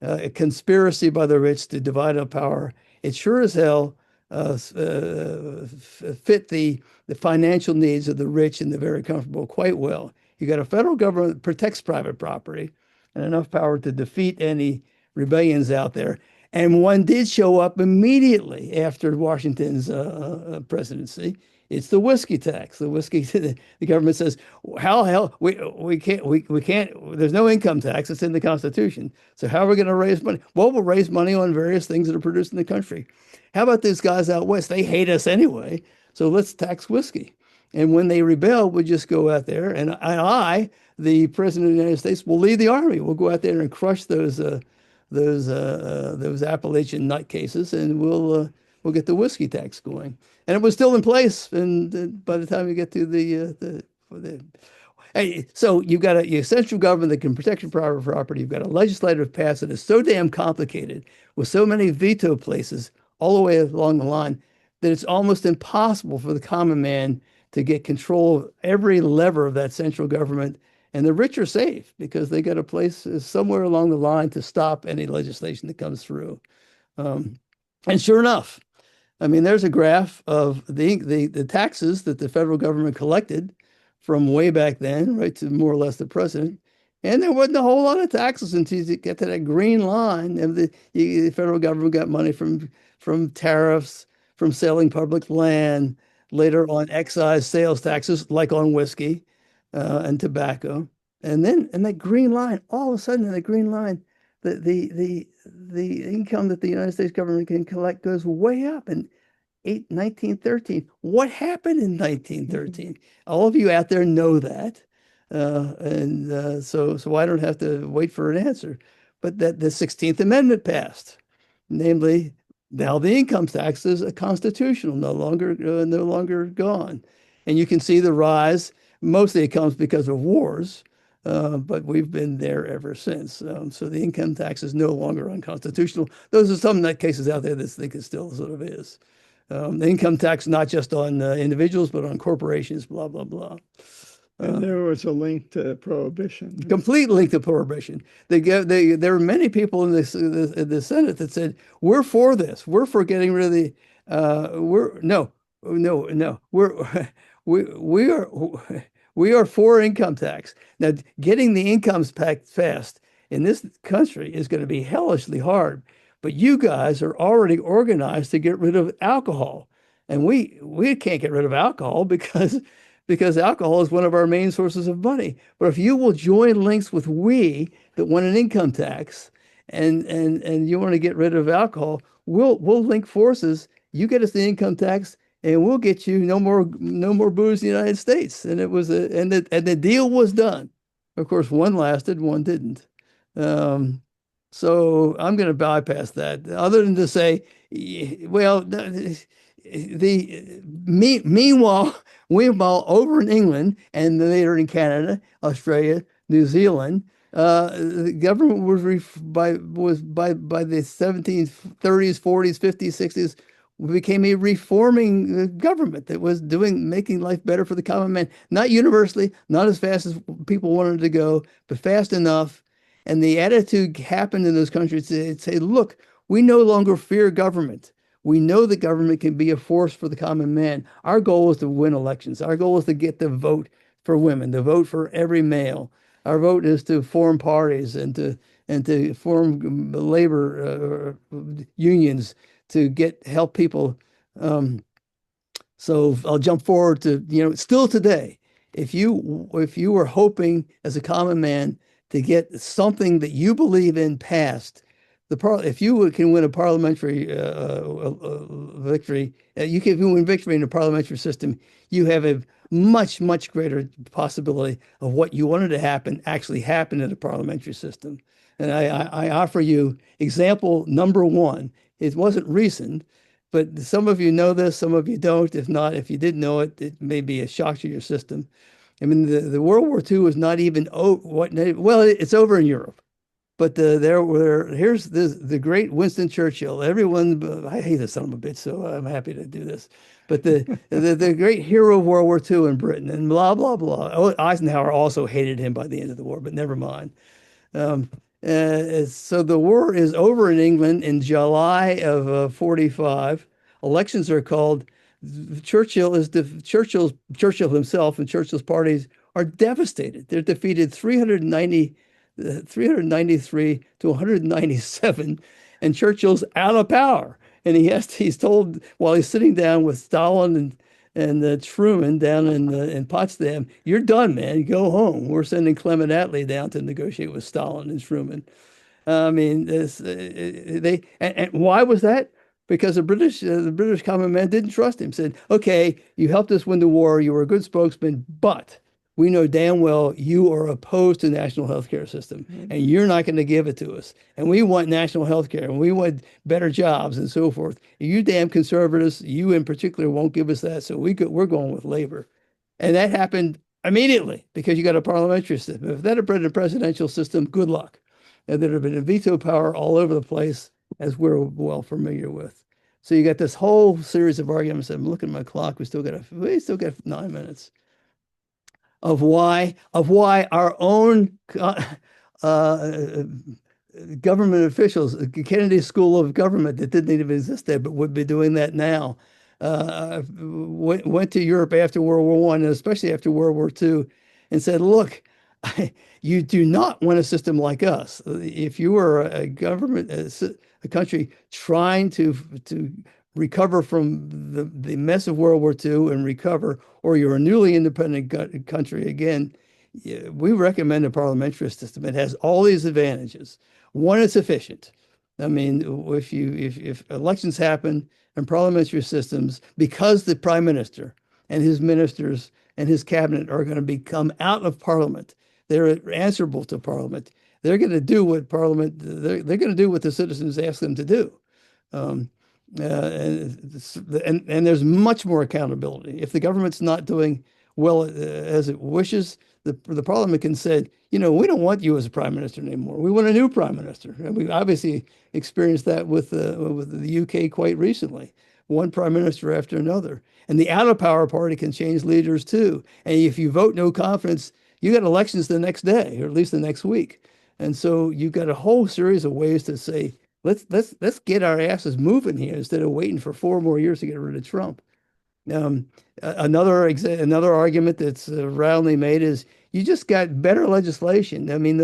a conspiracy by the rich to divide up power, it sure as hell fit the financial needs of the rich and the very comfortable quite well. You got a federal government that protects private property and enough power to defeat any rebellions out there. And one did show up immediately after Washington's presidency. It's the whiskey tax. The government says, hell, we can't. There's no income tax. It's in the Constitution. So how are we going to raise money? Well, we'll raise money on various things that are produced in the country. How about these guys out west? They hate us anyway. So let's tax whiskey. And when they rebel, we just go out there, and I, the president of the United States, will lead the army. We'll go out there and crush those Appalachian nutcases, and we'll get the whiskey tax going. And it was still in place, and by the time you get to so you've got a central government that can protect your private property. You've got a legislative pass that is so damn complicated with so many veto places all the way along the line that it's almost impossible for the common man to get control of every lever of that central government. And the rich are safe because they got a place somewhere along the line to stop any legislation that comes through. And sure enough, I mean, there's a graph of the taxes that the federal government collected from way back then, right to more or less the president. And there wasn't a whole lot of taxes until you get to that green line. And the federal government got money from tariffs, from selling public land, later on excise sales taxes, like on whiskey and tobacco. And that green line, all of a sudden, in the green line, the income that the United States government can collect goes way up. And 1913, what happened in 1913? All of you out there know that. So I don't have to wait for an answer. But that the 16th Amendment passed, namely, now the income tax is constitutional, no longer gone. And you can see the rise. Mostly it comes because of wars, but we've been there ever since. So the income tax is no longer unconstitutional. Those are some cases out there that think it still sort of is. The income tax, not just on individuals, but on corporations, blah, blah, blah. And there was a link to prohibition. Complete link to prohibition. There were many people in the Senate that said, we're for this. We're for getting rid of the, no, we are, we are for income tax. Now, getting the incomes tax passed in this country is going to be hellishly hard, but you guys are already organized to get rid of alcohol. And we can't get rid of alcohol because alcohol is one of our main sources of money. But if you will join links with we that want an income tax and you want to get rid of alcohol, we'll link forces. You get us the income tax and we'll get you no more booze in the United States. And it was and the deal was done. Of course, one lasted, one didn't. So I'm going to bypass that, other than to say, well, meanwhile, over in England and later in Canada, Australia, New Zealand, the government was by the 1730s, 40s, 50s, 60s, became a reforming government that was making life better for the common man. Not universally, not as fast as people wanted to go, but fast enough. And the attitude happened in those countries to say, look, we no longer fear government. We know that government can be a force for the common man. Our goal is to win elections. Our goal is to get the vote for women, the vote for every male. Our vote is to form parties and to form labor unions to help people. So I'll jump forward to, still today, if you were hoping as a common man to get something that you believe in passed, if you can win a parliamentary victory, you can win victory in a parliamentary system, you have a much, much greater possibility of what you wanted to happen actually happen in a parliamentary system. And I offer you example number one. It wasn't recent, but some of you know this, some of you don't. If not, if you didn't know it, it may be a shock to your system. I mean, the World War II is not even well, it's over in Europe. But here's the great Winston Churchill. Everyone, I hate this son of a bitch, so I'm happy to do this. But the great hero of World War II in Britain, and blah blah blah. Oh, Eisenhower also hated him by the end of the war, but never mind. So the war is over in England in July of 45. Elections are called. Churchill himself and Churchill's parties are devastated. They're defeated 393 to 197, and Churchill's out of power. And he's told while he's sitting down with Stalin and Truman down in Potsdam, "You're done, man. Go home. We're sending Clement Attlee down to negotiate with Stalin and Truman." I mean, and why was that? Because the British common man didn't trust him. Said, "Okay, you helped us win the war. You were a good spokesman, but we know damn well you are opposed to national health care system, and you're not going to give it to us. And we want national health care, and we want better jobs and so forth. You damn conservatives, you in particular, won't give us that. So we're going with labor." And that happened immediately because you got a parliamentary system. If that had been a presidential system, good luck. And there'd have been a veto power all over the place, as we're well familiar with. So you got this whole series of arguments. I'm looking at my clock. We still got 9 minutes of why our own government officials, Kennedy School of Government that didn't even exist there, but would be doing that now, went to Europe after World War I, and especially after World War II, and said, "Look, you do not want a system like us. If you are a government, a country trying to recover from the mess of World War II and recover, or you're a newly independent country again, we recommend a parliamentary system. It has all these advantages. One, it's efficient. I mean, if elections happen and parliamentary systems, because the prime minister and his ministers and his cabinet are going to become out of Parliament. They're answerable to Parliament. They're going to do what Parliament, they're going to do what the citizens ask them to do. Um, and there's much more accountability. If the government's not doing well as it wishes, the parliament can say, you know, we don't want you as a prime minister anymore. We want a new prime minister. And we've obviously experienced that with the UK quite recently, one prime minister after another. And the out of power party can change leaders too. And if you vote no confidence, you got elections the next day, or at least the next week. And so you've got a whole series of ways to say, let's get our asses moving here instead of waiting for 4 more years to get rid of Trump. Another argument that's roundly made is you just got better legislation. I mean,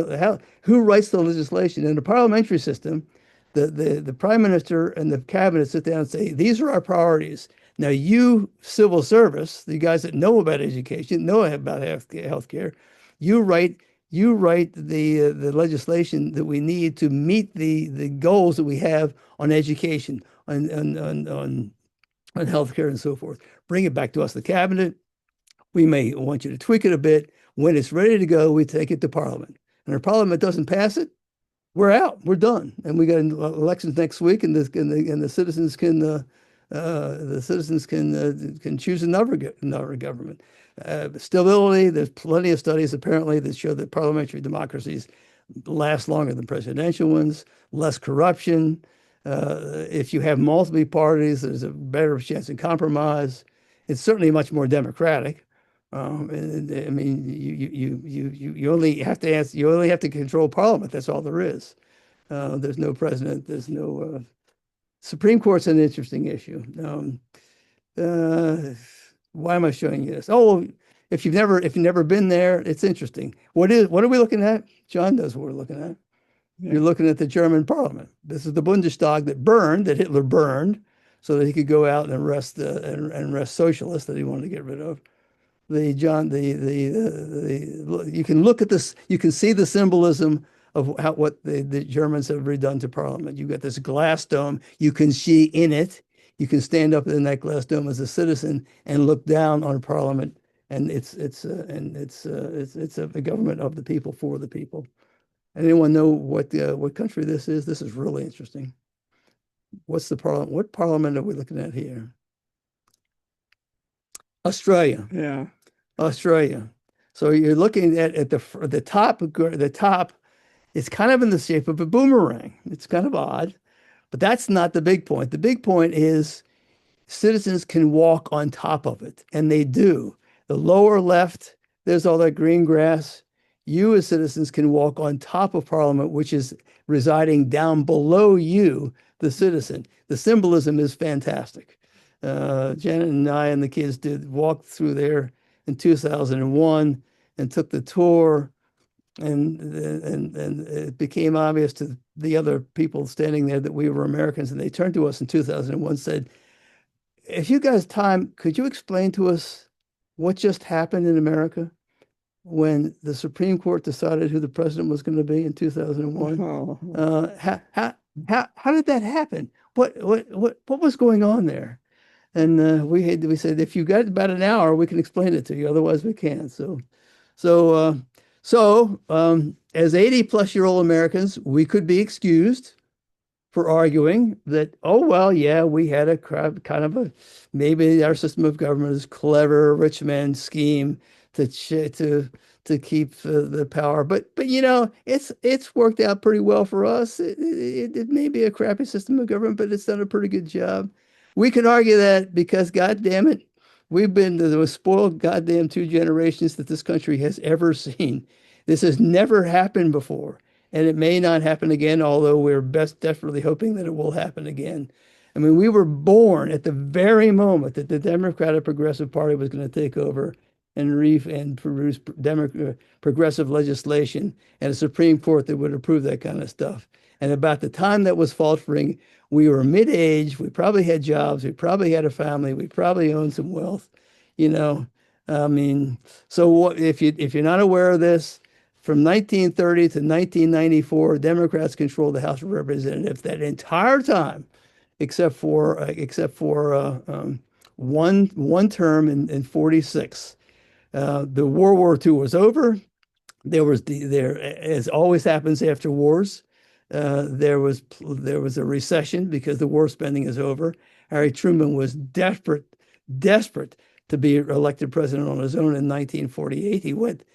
who writes the legislation in the parliamentary system? The prime minister and the cabinet sit down and say, these are our priorities. Now, you civil service, the guys that know about education, know about healthcare, you write the legislation that we need to meet the goals that we have on education, on healthcare and so forth. Bring it back to us, the cabinet. We may want you to tweak it a bit. When it's ready to go, we take it to Parliament. And if Parliament doesn't pass it, we're out. We're done. And we got elections next week, and the citizens can choose another government. Stability. There's plenty of studies apparently that show that parliamentary democracies last longer than presidential ones. Less corruption. If you have multiple parties, there's a better chance of compromise. It's certainly much more democratic. I mean, you only have to you only have to control Parliament. That's all there is. There's no president. There's no Supreme Court's an interesting issue. Why am I showing you this? Oh, if you've never been there, it's interesting. What are we looking at? John knows what we're looking at. You're looking at the German parliament. This is the Bundestag that Hitler burned so that he could go out and arrest socialists that he wanted to get rid of. You can look at this, you can see the symbolism of what the Germans have redone to parliament. You've got this glass dome, you can see in it, you can stand up in that glass dome as a citizen and look down on parliament, and it's a government of the people for the people. Anyone know what country this is? This is really interesting. What's the parliament? What parliament are we looking at here? Australia. Yeah. Australia. So you're looking at the top. The top is kind of in the shape of a boomerang. It's kind of odd, but that's not the big point. The big point is citizens can walk on top of it, and they do. The lower left, there's all that green grass. You as citizens can walk on top of Parliament, which is residing down below you, the citizen. The symbolism is fantastic. Janet and I and the kids walked through there in 2001 and took the tour, and it became obvious to the other people standing there that we were Americans, and they turned to us in 2001 and said, if you guys time, could you explain to us what just happened in America when the Supreme Court decided who the president was going to be in 2001? Oh. How did that happen? What was going on there? And we said, if you got about an hour, we can explain it to you. Otherwise, we can't. So as 80-plus-year-old Americans, we could be excused for arguing that, oh, well, yeah, we had a kind of maybe our system of government is clever, rich man scheme to keep the power. But you know, it's worked out pretty well for us. It may be a crappy system of government, but it's done a pretty good job. We can argue that because, God damn it, we've been the most spoiled goddamn 2 generations that this country has ever seen. This has never happened before, and it may not happen again, although we're desperately hoping that it will happen again. I mean, we were born at the very moment that the Democratic Progressive Party was going to take over and produce progressive legislation and a Supreme Court that would approve that kind of stuff. And about the time that was faltering, we were mid-age, we probably had jobs, we probably had a family, we probably owned some wealth, you know. I mean, so if you're not aware of this, from 1930 to 1994, Democrats controlled the House of Representatives that entire time, except for one term in 46. The World War II was over. There, as always happens after wars, there was a recession because the war spending is over. Harry Truman was desperate to be elected president on his own in 1948. He went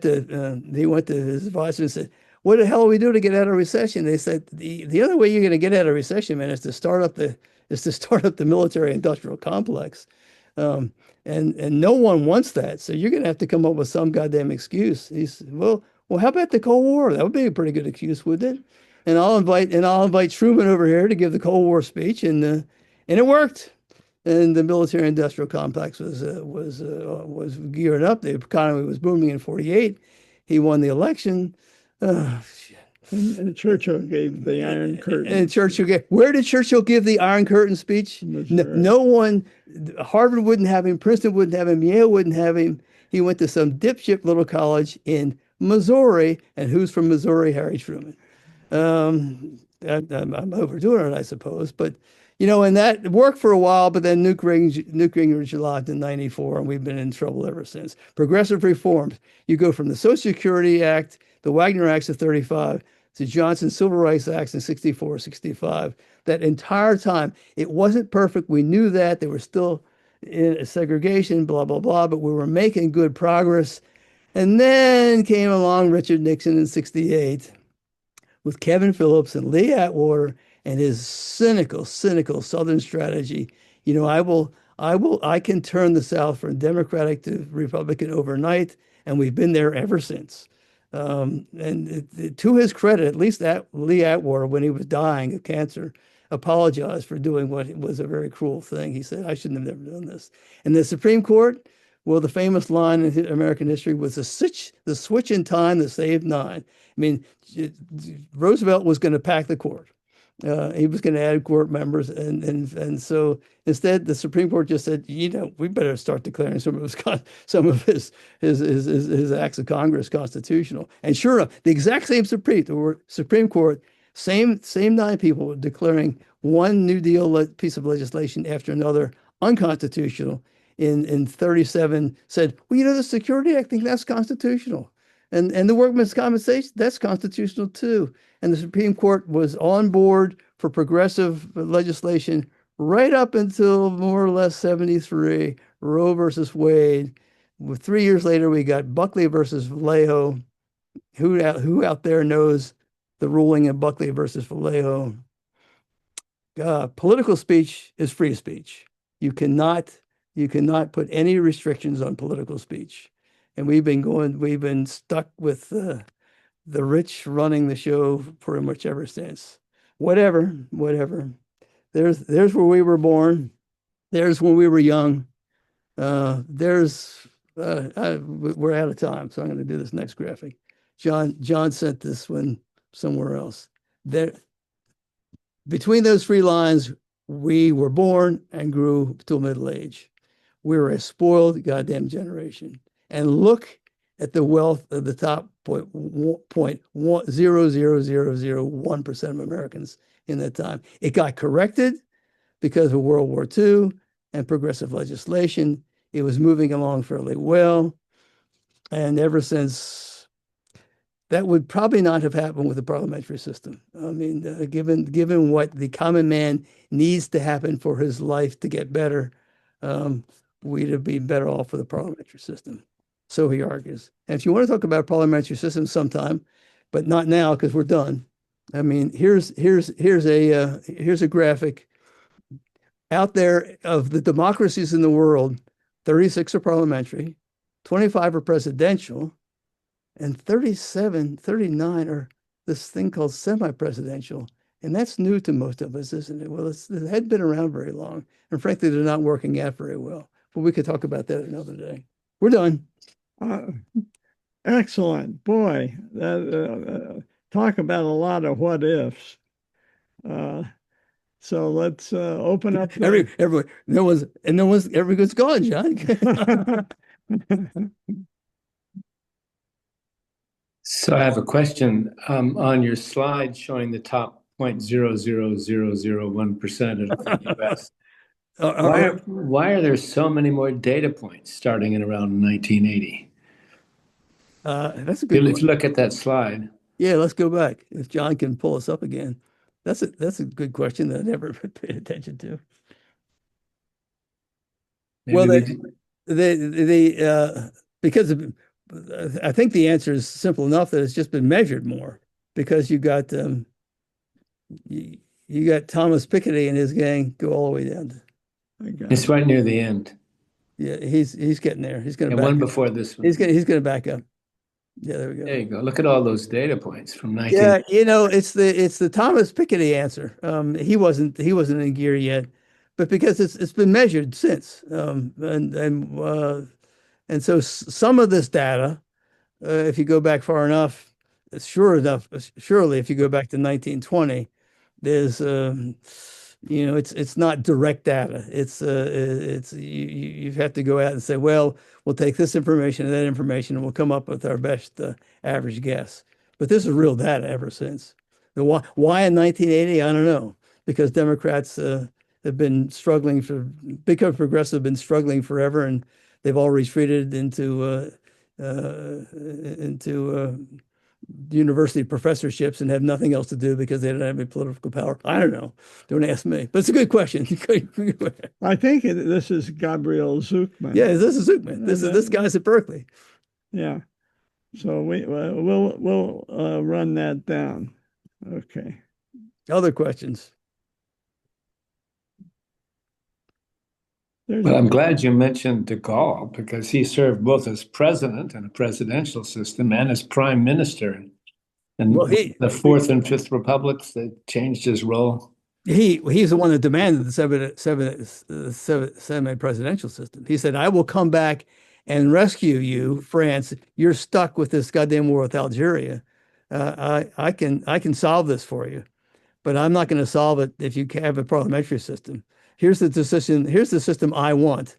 to his advisor and said, "What the hell are we doing to get out of recession?" They said, "The other way you're going to get out of recession, man, is to start up the military industrial complex." Um, and no one wants that. So you're going to have to come up with some goddamn excuse. He said, well, how about the Cold War? That would be a pretty good excuse, wouldn't it? And I'll invite Truman over here to give the Cold War speech, and it worked. And the military industrial complex was geared up. The economy was booming in 48. He won the election. Shit. And Churchill gave the Iron Curtain. Where did Churchill give the Iron Curtain speech? No one, Harvard wouldn't have him, Princeton wouldn't have him, Yale wouldn't have him. He went to some dipshit little college in Missouri. And who's from Missouri? Harry Truman. I'm overdoing it, I suppose. But, and that worked for a while, but then Newt Gingrich lodged in 94, and we've been in trouble ever since. Progressive reforms. You go from the Social Security Act, the Wagner Acts of 35, to Johnson's Civil Rights Acts in 64, 65. That entire time, it wasn't perfect. We knew that. There was still segregation, blah, blah, blah, but we were making good progress. And then came along Richard Nixon in 68 with Kevin Phillips and Lee Atwater and his cynical Southern strategy. I can turn the South from Democratic to Republican overnight, and we've been there ever since. And to his credit, at least that Lee Atwater, when he was dying of cancer, apologized for doing what was a very cruel thing. He said, "I shouldn't have never done this." And the Supreme Court, well, the famous line in American history was the switch in time that saved nine. I mean, Roosevelt was going to pack the court. He was going to add court members, and so instead, the Supreme Court just said, we better start declaring some of his acts of Congress constitutional. And sure enough, the exact same Supreme Court, same nine people were declaring one New Deal piece of legislation after another unconstitutional. In 37, said, well, the Security Act, I think that's constitutional. And the workman's compensation, that's constitutional too. And the Supreme Court was on board for progressive legislation right up until more or less 73, Roe versus Wade. 3 years later, we got Buckley versus Vallejo. Who out there knows the ruling in Buckley versus Vallejo? Political speech is free speech. You cannot put any restrictions on political speech. And we've been stuck with the rich running the show pretty much ever since. Whatever. There's where we were born. There's when we were young. We're out of time, so I'm going to do this next graphic. John sent this one somewhere else. There, between those three lines, we were born and grew till middle age. We're a spoiled goddamn generation. And look at the wealth of the top 0.00001% of Americans in that time. It got corrected because of World War II and progressive legislation. It was moving along fairly well. And ever since, that would probably not have happened with the parliamentary system. I mean, given what the common man needs to happen for his life to get better, we'd have been better off with a parliamentary system. So he argues. And if you want to talk about parliamentary system sometime, but not now because we're done. I mean, here's a graphic out there of the democracies in the world. 36 are parliamentary, 25 are presidential, and 39 are this thing called semi-presidential. And that's new to most of us, isn't it? Well, it hadn't been around very long. And frankly, they're not working out very well. But we could talk about that another day. We're done. Excellent. Boy, talk about a lot of what ifs. So let's open up. Everyone, everyone's gone, John. So I have a question on your slide showing the top 0.00001% of the U.S. Why are there so many more data points starting in around 1980? That's a good Let's question. look at that slide. Yeah, let's go back. If John can pull us up again. That's a good question that I never paid attention to. Well, Maybe because I think the answer is simple enough that it's just been measured more because you, you got Thomas Piketty and his gang go all the way down to, it's right near the end. yeah, he's getting there. He's going to And back one up. before this one. He's going to back up. Yeah, there we go. There you go. Look at all those data points from 19. Yeah, it's the Thomas Piketty answer. He wasn't in gear yet, but because it's been measured since, and so some of this data, if you go back far enough, surely if you go back to 1920, there's it's not direct data. It's you have to go out and say, well, we'll take this information and that information, and we'll come up with our best average guess. But this is real data ever since. The why in 1980, I don't know, because Democrats have been struggling because progressives have been struggling forever, and they've all retreated into university professorships and have nothing else to do because they don't have any political power. I don't know. Don't ask me. But it's a good question. I think this is Gabriel Zuckman. Yeah, this is Zuckman. This guy's at Berkeley. Yeah. So we'll run that down. Okay. Other questions? Well, I'm glad you mentioned de Gaulle because he served both as president in a presidential system and as prime minister. And Well, the fourth and fifth republics, they changed his role. He's the one that demanded the semi-presidential system. He said, "I will come back and rescue you, France. You're stuck with this goddamn war with Algeria. I can solve this for you, but I'm not going to solve it if you have a parliamentary system. Here's the decision. Here's the system I want,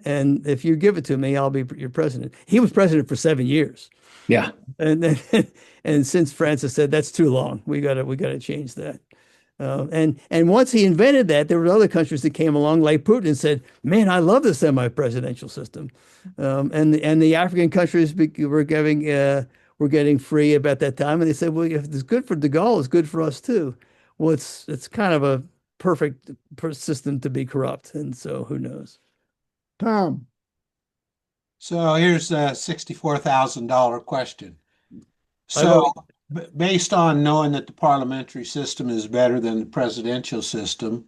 and if you give it to me, I'll be your president." He was president for 7 years. Yeah. And and since Francis said that's too long, we gotta change that. And once he invented that, there were other countries that came along, like Putin, and said, "Man, I love the semi-presidential system." And the African countries were getting free about that time, and they said, "Well, if it's good for de Gaulle, it's good for us too." Well, it's kind of a perfect system to be corrupt, and so who knows? Tom. So here's a $64,000 question. I know. So based on knowing that the parliamentary system is better than the presidential system,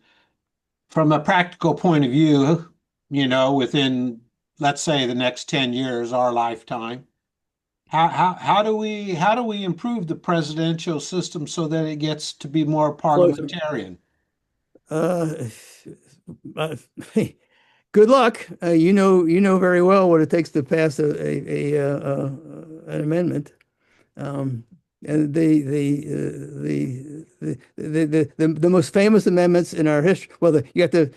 from a practical point of view, within, let's say, the next 10 years, our lifetime, how do we improve the presidential system so that it gets to be more parliamentarian? Uh, uh, Good luck. You know very well what it takes to pass an amendment. And the most famous amendments in our history. Well, you got the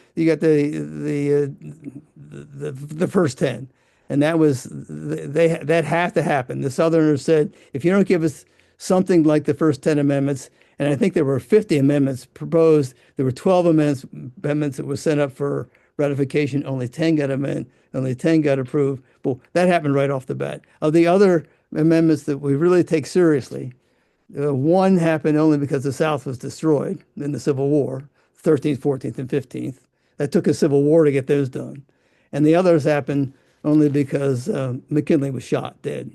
first 10, and that have to happen. The Southerners said, if you don't give us something like the first 10 amendments, and I think there were 50 amendments proposed. There were 12 amendments that were sent up for ratification. Only 10 got amended. Only 10 got approved. Well, that happened right off the bat. Of the other amendments that we really take seriously, one happened only because the South was destroyed in the Civil War, 13th, 14th, and 15th. That took a civil war to get those done. And the others happened only because McKinley was shot dead.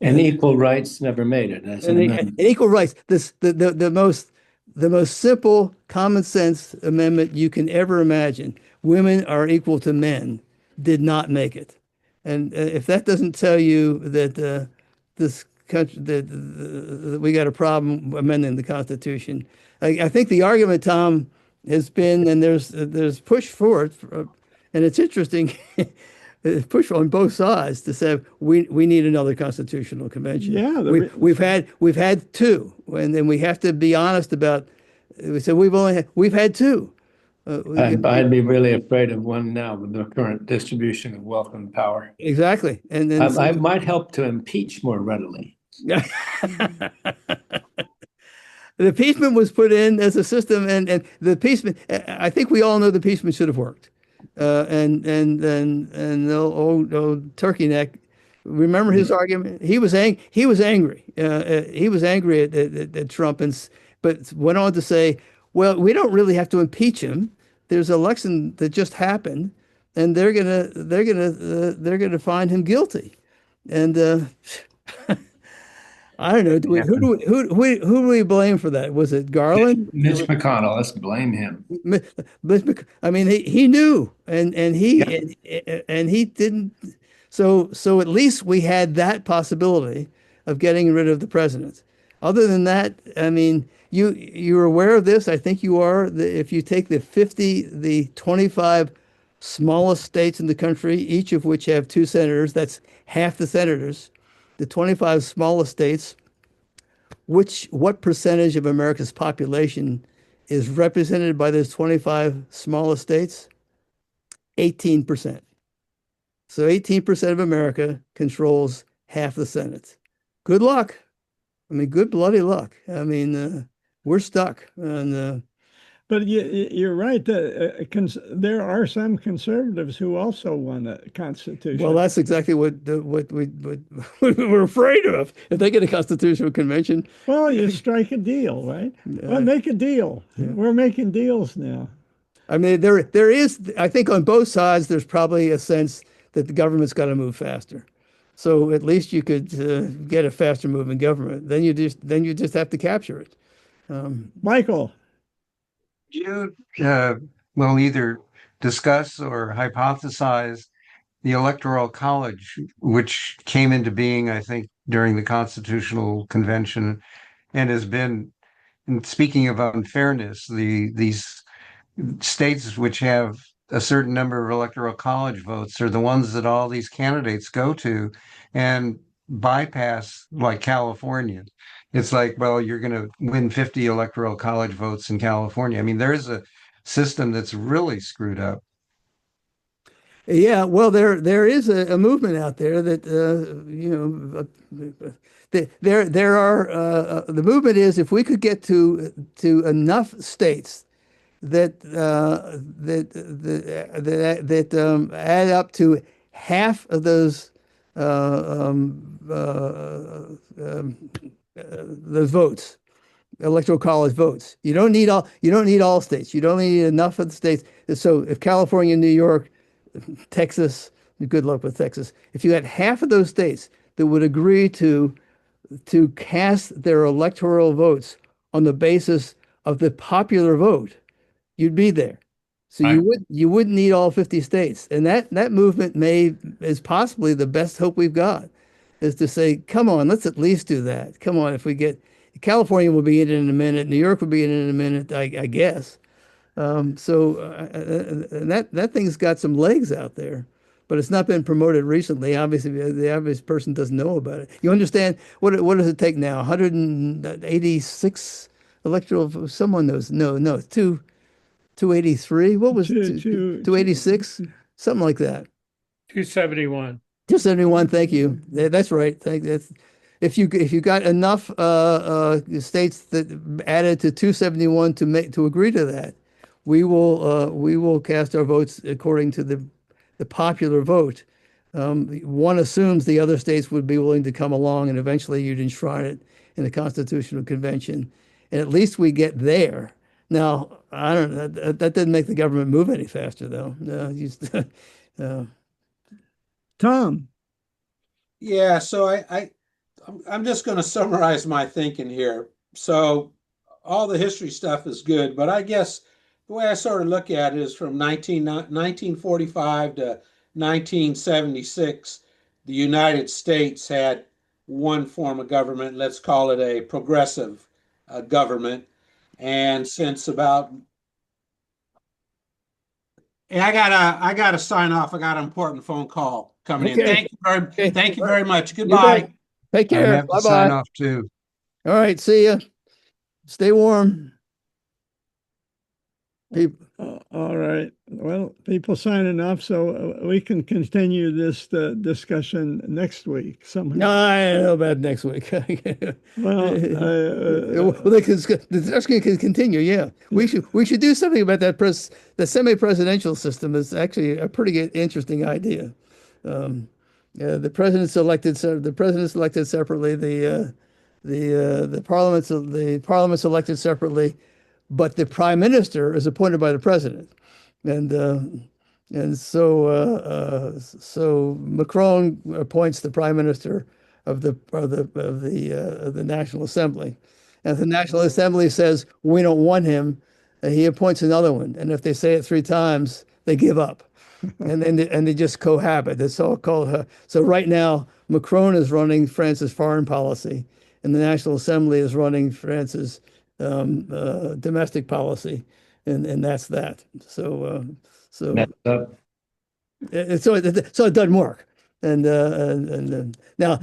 And equal rights never made it as an amendment. And equal rights. The most simple, common sense amendment you can ever imagine. Women are equal to men. Did not make it. And if that doesn't tell you that this country that we got a problem amending the Constitution, I think the argument, Tom, has been, and there's push for it, and it's interesting. Push on both sides to say we need another constitutional convention. Yeah, we've had two, and then we have to be honest about. We said we've had two. I'd be really afraid of one now with the current distribution of wealth and power. Exactly, and then I might help to impeach more readily. The impeachment was put in as a system, and the impeachment. I think we all know the impeachment should have worked. And old turkey neck. Remember his argument? He was angry. He was angry at Trump, but went on to say, "Well, we don't really have to impeach him. There's an election that just happened, and they're gonna find him guilty." And I don't know. Who do we blame for that? Was it Garland? Mitch McConnell, let's blame him. I mean, he knew, and he didn't. So at least we had that possibility of getting rid of the president. Other than that, I mean, you're aware of this. I think you are. If you take the 25 smallest states in the country, each of which have 2 senators, that's half the senators. The 25 smallest states, what percentage of America's population is represented by those 25 smallest states? 18%. So 18% of America controls half the Senate. Good luck. I mean, good bloody luck. I mean, we're stuck. But you're right that there are some conservatives who also want a constitution. Well, that's exactly what we're afraid of. If they get a constitutional convention, well, you strike a deal, right? Well, make a deal. Yeah. We're making deals now. I mean, there is. I think on both sides, there's probably a sense that the government's got to move faster. So at least you could get a faster moving government. Then you just have to capture it. Michael. You will either discuss or hypothesize the Electoral College, which came into being, I think, during the Constitutional Convention, and has been, and speaking of unfairness, these states which have a certain number of Electoral College votes are the ones that all these candidates go to and bypass, like California. It's like, well, you're going to win 50 Electoral College votes in California. I mean, there's a system that's really screwed up. Yeah, well, there is a movement out there that there are the movement is if we could get to enough states that add up to half of those votes, electoral college votes. You don't need all states. You don't need enough of the states. So if California, New York, Texas, good luck with Texas. If you had half of those states that would agree to cast their electoral votes on the basis of the popular vote, you'd be there. So you wouldn't need all 50 states. And that movement is possibly the best hope we've got, is to say, come on, let's at least do that. Come on, if we get California will be in it in a minute, New York will be in it in a minute, I guess. And that thing's got some legs out there, but it's not been promoted recently. Obviously, the average person doesn't know about it. You understand what does it take now? 186 electoral. Someone knows. No, 283. What was 286? Something like that. 271. 271. Thank you. That's right. If you got enough states that added to 271 to agree to that, we will cast our votes according to the popular vote. One assumes the other states would be willing to come along, and eventually you'd enshrine it in the Constitutional Convention, and at least we get there. Now, I don't know. That didn't make the government move any faster, though. Tom. Yeah, so I'm just going to summarize my thinking here. So all the history stuff is good, but I guess the way I sort of look at it is from 1945 to 1976, the United States had one form of government, let's call it a progressive government. And since about, I gotta sign off. I got an important phone call coming in. Thank you very much. Goodbye. Take care. I have to sign off too. All right. See ya. Stay warm. People. All right. Well, people signing off, so we can continue this discussion next week No, somehow. I don't know about next week. Well, the discussion can continue. Yeah, we should do something about that. The semi-presidential system is actually a pretty interesting idea. Yeah, the president's elected. So the president's elected separately. The parliament's elected separately, but the prime minister is appointed by the president, and uh, so Macron appoints the prime minister of the National Assembly, and if the National Assembly says we don't want him, he appoints another one, and if they say it 3 times, they give up, and they just cohabit. It's all called. So right now, Macron is running France's foreign policy, and the National Assembly is running France's domestic policy, and that's that. So Messed up. so it doesn't work. And now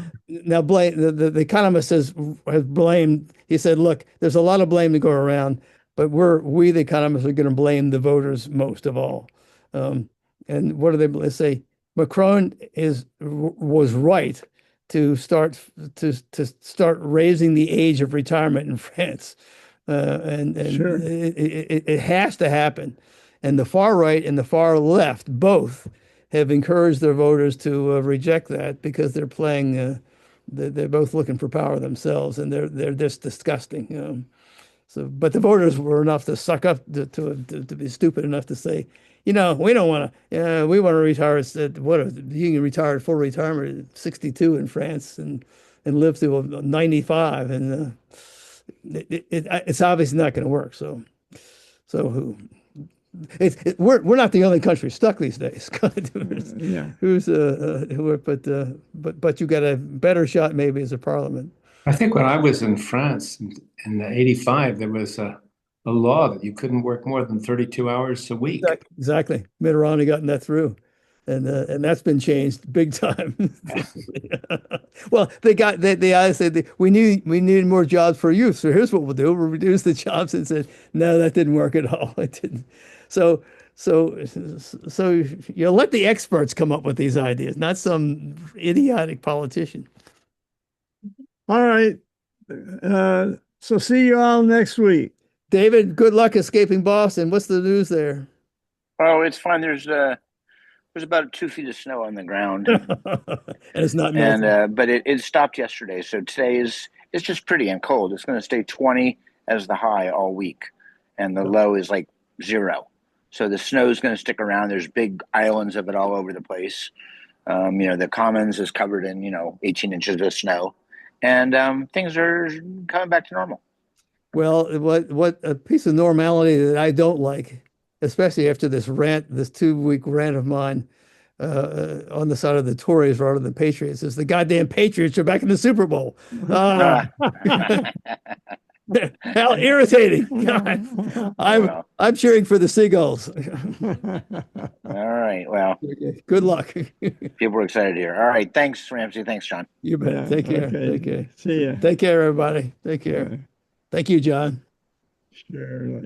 blame the economist has blamed. He said, "Look, there's a lot of blame to go around, but we the economists are going to blame the voters most of all." Um, and what do they say? Macron was right to start raising the age of retirement in France, and Sure. it has to happen. And the far right and the far left both have encouraged their voters to reject that because they're playing. They're both looking for power themselves, and they're just disgusting. So, but the voters were enough to suck up to be stupid enough to say, we don't want to. We want to retire. You can retire at full retirement at 62 in France and live to 95, and it's obviously not going to work. So we're not the only country stuck these days. Yeah. But you got a better shot maybe as a parliament. I think when I was in France in '85, there was a law that you couldn't work more than 32 hours a week. Exactly. Mitterrand had gotten that through. And that's been changed big time. Well, they said we need more jobs for youth. So here's what we'll do: we'll reduce the jobs. And said no, that didn't work at all. It didn't. So you let the experts come up with these ideas, not some idiotic politician. All right. So see you all next week. David, good luck escaping Boston. What's the news there? Oh, it's fine. There's about 2 feet of snow on the ground, And it's not melting. but it stopped yesterday. So today it's just pretty and cold. It's going to stay 20 as the high all week, and the low is like 0. So the snow is going to stick around. There's big islands of it all over the place. The Commons is covered in 18 inches of snow, and things are coming back to normal. Well, what a piece of normality that I don't like, especially after this 2-week rant of mine on the side of the Tories rather than Patriots, is the goddamn Patriots are back in the Super Bowl. How irritating! God, I'm cheering for the Seagulls. All right. Well, Good luck. people are excited here. All right. Thanks, Ramsey. Thanks, John. You bet. Yeah, Take care. okay. Take care. See ya. Take care, everybody. Take care. Thank you, John. Sure.